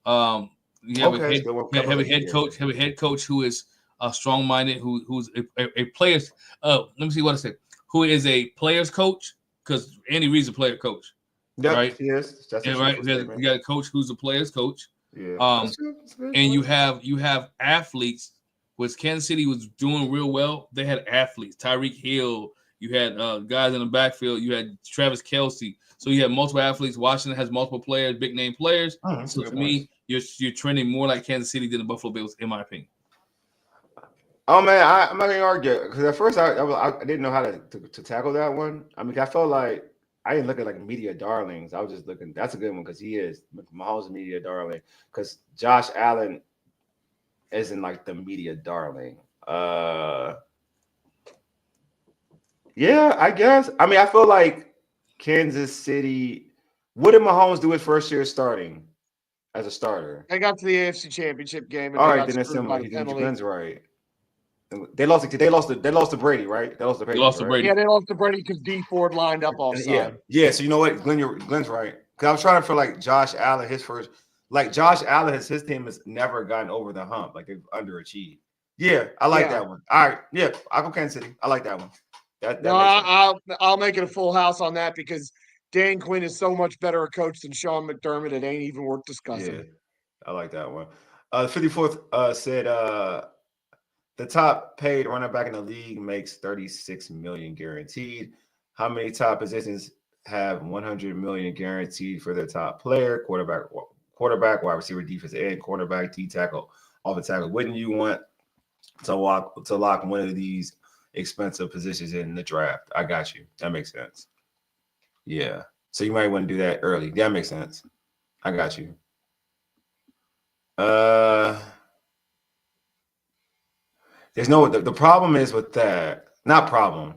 You have a head coach who is strong-minded, who's a player's. Let me see what I said. Who is a player's coach? Because Andy Reid's a player coach, right? Yes, that's right. You got a coach who's a player's coach. Yeah. And you have athletes. Was Kansas City was doing real well. They had athletes. Tyreek Hill. You had guys in the backfield. You had Travis Kelce. So you have multiple athletes. Washington has multiple players, big name players. So to me, you're trending more like Kansas City than the Buffalo Bills, in my opinion. Oh man, I'm not gonna argue because at first I didn't know how to tackle that one. I mean, I felt like I didn't look at like media darlings. I was just looking. That's a good one because he is Mahomes' media darling. Because Josh Allen isn't like the media darling. Yeah, I guess. I mean, I feel like Kansas City. What did Mahomes do his first year starting as a starter? They got to the AFC Championship game. And all right, then it's similar. Glenn's right. They lost to Brady, right? They lost to Brady. Yeah, they lost to Brady because D Ford lined up offside. Yeah. So you know what, Glenn's right. Because I was trying to feel like Josh Allen, his team has never gotten over the hump. Like they've underachieved. Yeah, I like that one. All right, yeah, I'll go Kansas City. I like that one. I'll make it a full house on that because Dan Quinn is so much better a coach than Sean McDermott. It ain't even worth discussing. Yeah, I like that one. The 54th said the top paid running back in the league makes $36 million guaranteed. How many top positions have $100 million guaranteed for their top player? Quarterback, wide receiver, defensive end, cornerback, D tackle, offensive tackle. Wouldn't you want to lock one of these expensive positions in the draft? I got you. That makes sense. Yeah. So you might want to do that early. That makes sense. I got you. There's the problem is with that. Not problem.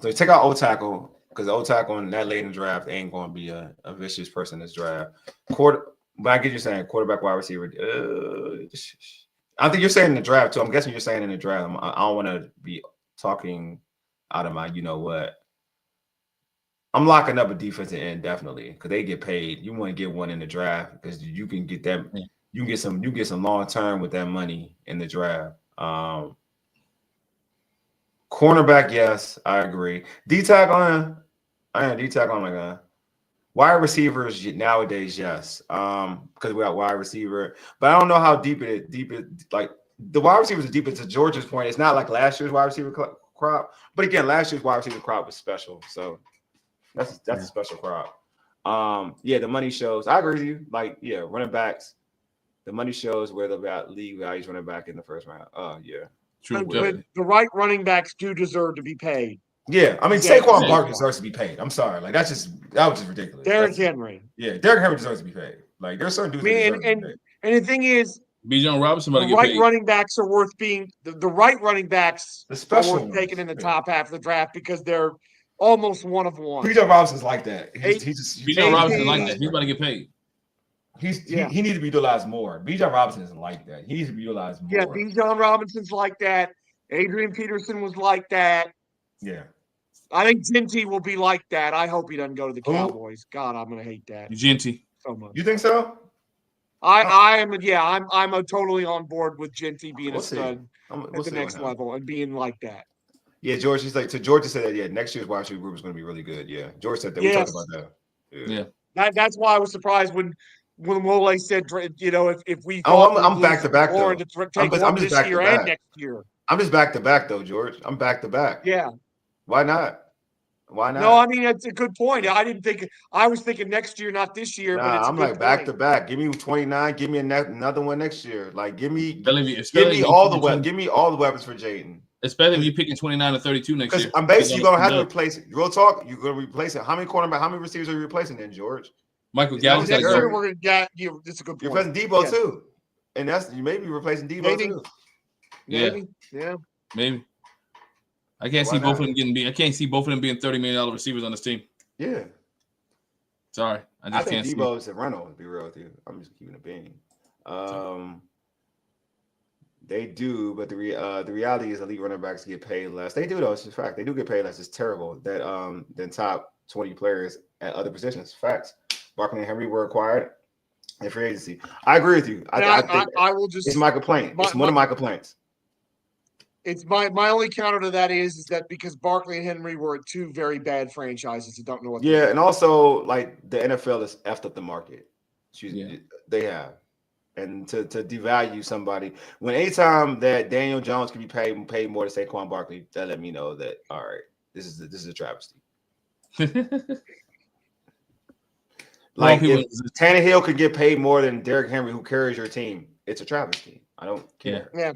So you take out O tackle because O tackle in that late in the draft ain't going to be a vicious person in this draft. But I get you saying quarterback, wide receiver. I think you're saying in the draft too. I'm guessing you're saying in the draft. I don't want to be talking out of my, you know what. I'm locking up a defensive end definitely because they get paid. You want to get one in the draft because you can get that. You get some long term with that money in the draft. Cornerback, yes, I agree. D tackle, my God. Wide receivers nowadays, yes, because we got wide receiver, but I don't know how deep it like the wide receivers are deep. To George's point, it's not like last year's wide receiver crop, but again, last year's wide receiver crop was special, so that's a special crop. The money shows. I agree with you. Like, yeah, running backs. The money shows where the league values running back in the first round. Oh yeah, True. But the right running backs do deserve to be paid. yeah. I mean, Exactly. Saquon Barkley deserves to be paid. I'm sorry, like that was just ridiculous. Derrick Henry. Yeah, Derrick Henry deserves to be paid. Like there's certain dudes that deserve to be paid. And the thing is, Bijan Robinson might the get right paid. running backs are worth being the right running backs The special are worth taking in the top half of the draft because they're almost one of one. Bijan Robinson's like that. He's just Bijan Robinson like that. He's about to get paid. He needs to be utilized more. Bijan Robinson isn't like that. He needs to be utilized more. Yeah, Bijan Robinson's like that. Adrian Peterson was like that. Yeah. I think Ginty will be like that. I hope he doesn't go to the Cowboys. God, I'm gonna hate that. Ginty. So much. You think so? I'm totally on board with Ginty being a stud at the next level and being like that. Yeah, George, he's like, so George said that, yeah, next year's wide receiver group is going to be really good. Yeah, George said that. We talked about that. Yeah. That's why I was surprised when Wole said, you know, if we I'm back to back though. I'm just back year and next year. I'm just back to back though, George. I'm back to back. Yeah. Why not? Why not? No, I mean that's a good point. I was thinking next year, not this year. Nah, but it's I'm like back to back. Give me 29. Give me another one next year. Like give me all the weapons. Give me all the weapons for Jaden. Especially if you're picking 29 or 32 next year. I'm basically gonna have to replace it. Real talk, you're gonna replace it. How many receivers are you replacing then, George? Michael Gallup. Next year we're gonna get you. This is a good point. You're replacing Debo too, and you may be replacing Debo too. Maybe. Yeah. Maybe. I can't see both of them I can't see both of them being $30 million receivers on this team. Yeah. Sorry, I think Debo is a rental. To be real with you, I'm just keeping it being. They do, but the reality is elite running backs get paid less. They do though. It's a fact. They do get paid less. It's terrible that than top 20 players at other positions. Facts. Barkley and Henry were acquired in free agency. I agree with you. I will just. It's my complaint. It's one of my complaints. It's my only counter to that is that because Barkley and Henry were at two very bad franchises that don't know what. Yeah, and also like the NFL has effed up the market. They have. And to devalue somebody when anytime that Daniel Jones can be paid more than Saquon Barkley, that let me know that all right, this is a travesty. Like if Tannehill could get paid more than Derrick Henry, who carries your team, it's a travesty. I don't care. Yeah.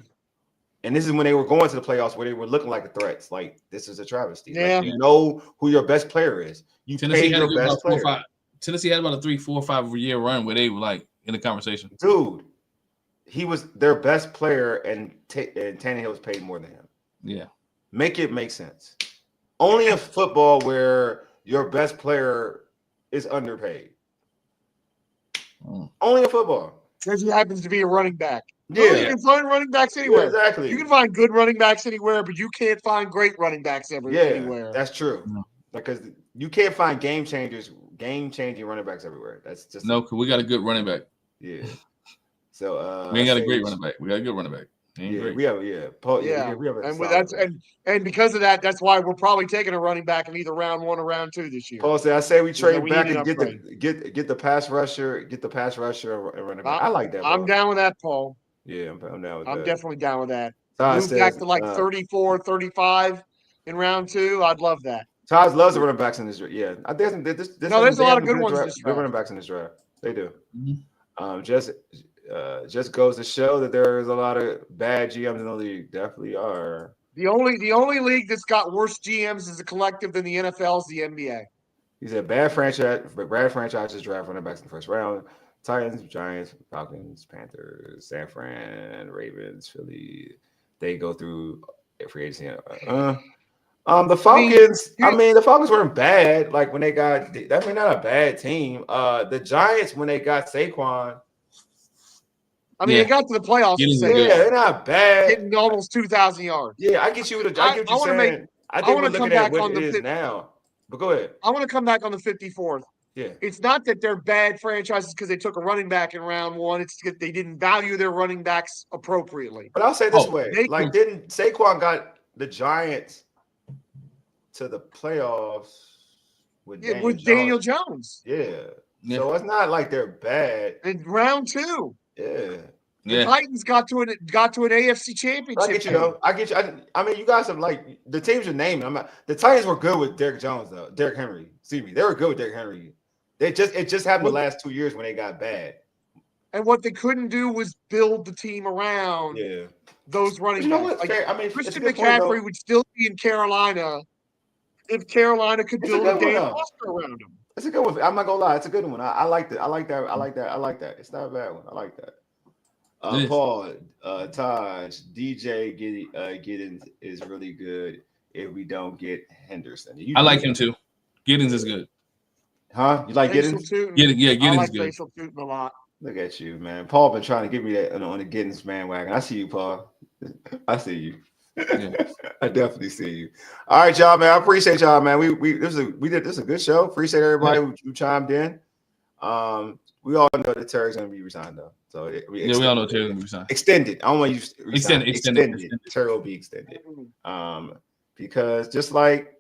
And this is when they were going to the playoffs where they were looking like threats. Like this is a travesty. Yeah. Like, you know who your best player is. You pay your best player. Tennessee had about a 3, 4, 5 year run where they were like in the conversation. Dude, he was their best player, and Tannehill was paid more than him. Yeah. Make it make sense. Only in football where your best player is underpaid. Only in football. Because he happens to be a running back. Yeah. You can find running backs anywhere. Yeah, exactly. You can find good running backs anywhere, but you can't find great running backs anywhere. That's true. No. Because you can't find game-changing running backs everywhere. That's just because we got a good running back. Yeah. So we ain't got a great running back. We got a good running back. We have and because of that, that's why we're probably taking a running back in either round 1 or round 2 this year. Paul said, "I say we trade back and get the pass rusher, and running back." I like that. I'm down with that, Paul. Yeah, I'm down with that. I'm definitely down with that. Move back to like 34, 35 in round 2. I'd love that. Todd loves the running backs in this draft. Yeah, I think there's a lot of good ones. Good running backs in this draft. They do. Mm-hmm. Just goes to show that there is a lot of bad GMs in the league. Definitely are. The only league that's got worse GMs as a collective than the NFL is the NBA. He said bad franchises draft running backs in the first round. Titans, Giants, Falcons, Panthers, San Fran, Ravens, Philly. They go through free agency. The Falcons. The Falcons weren't bad. Like when they got, not a bad team. The Giants when they got Saquon. They got to the playoffs. They're not bad. Hitting almost 2,000 yards. Yeah, I get you. I get what you're saying. I think we're looking at what it is now. But go ahead. I want to come back on the 54th. Yeah. It's not that they're bad franchises because they took a running back in round 1. It's that they didn't value their running backs appropriately. But I'll say this way. Didn't Saquon got the Giants to the playoffs with Daniel Jones. Yeah. So it's not like they're bad. In round 2. Yeah. The Titans got to an AFC championship. I get you though. I get you. I mean, you guys have like the teams you're naming. The Titans were good with Derrick Henry. Excuse me. They were good with Derrick Henry. It just happened the last 2 years when they got bad. And what they couldn't do was build the team around those running You know backs. what? Like I mean, it's a Christian good point, though. McCaffrey would still be in Carolina if Carolina could It's a build a good one, damn though. roster around him. It's a good one. I'm not gonna lie. It's a good one. I liked it. I like that. I like that. It's not a bad one. I like that. Paul, Taj, DJ Giddens is really good if we don't get Henderson. I like him too. Giddens is good. Huh? You like Facial Giddens? Tootin. Giddens I like is good. Facial Tootin a lot. Look at you, man. Paul been trying to get me that on the Giddens bandwagon. I see you, Paul. I see you. Yeah. I definitely see you. All right, y'all, man. I appreciate y'all, man. This is a good show. Appreciate everybody who chimed in. We all know that Terry's gonna be resigned though. So we all know Terry's gonna be resigned. Extended. I don't want you to resign. Extended. Terry will be extended. Because just like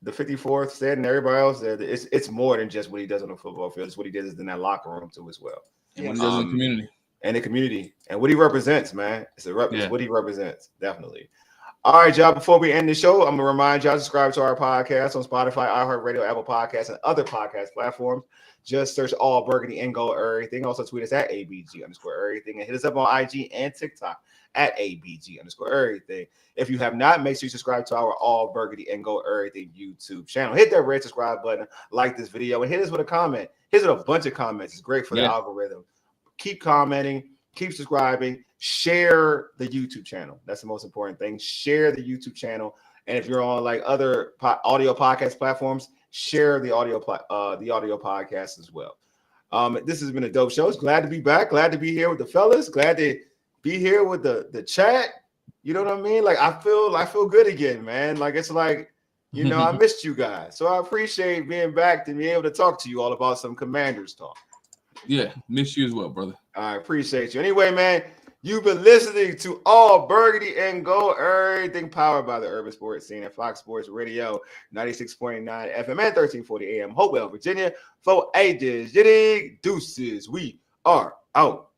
the 54th said and everybody else said, it's more than just what he does on the football field. It's what he does in that locker room too as well. And what he does in the community. And the community. And what he represents, man. It's what he represents, definitely. All right, y'all. Before we end the show, I'm gonna remind y'all to subscribe to our podcast on Spotify, iHeartRadio, Apple Podcasts, and other podcast platforms. Just search All Burgundy and go Errrrything. Also tweet us at ABG_Errrrything and hit us up on IG and TikTok at ABG_Errrrything. If you have not, make sure you subscribe to our All Burgundy and Go Errrrything YouTube channel. Hit that red subscribe button, like this video, and hit us with a comment. Hit us with a bunch of comments. It's great for the algorithm. Keep commenting, keep subscribing, share the YouTube channel. That's the most important thing. Share the YouTube channel. And if you're on like other audio podcast platforms, share the audio podcast as well. This has been a dope show. It's glad to be back. Glad to be here with the fellas. Glad to be here with the chat. You know what I mean? Like I feel good again, man. Like it's like, you know, I missed you guys. So I appreciate being back and being able to talk to you all about some Commanders talk. Yeah, miss you as well, brother. I appreciate you. Anyway, man, you've been listening to All Burgundy and Go Errrrything, powered by the Urban Sports Scene at Fox Sports Radio, 96.9 FM and 1340 AM, Hopewell, Virginia. For ages, deuces, we are out.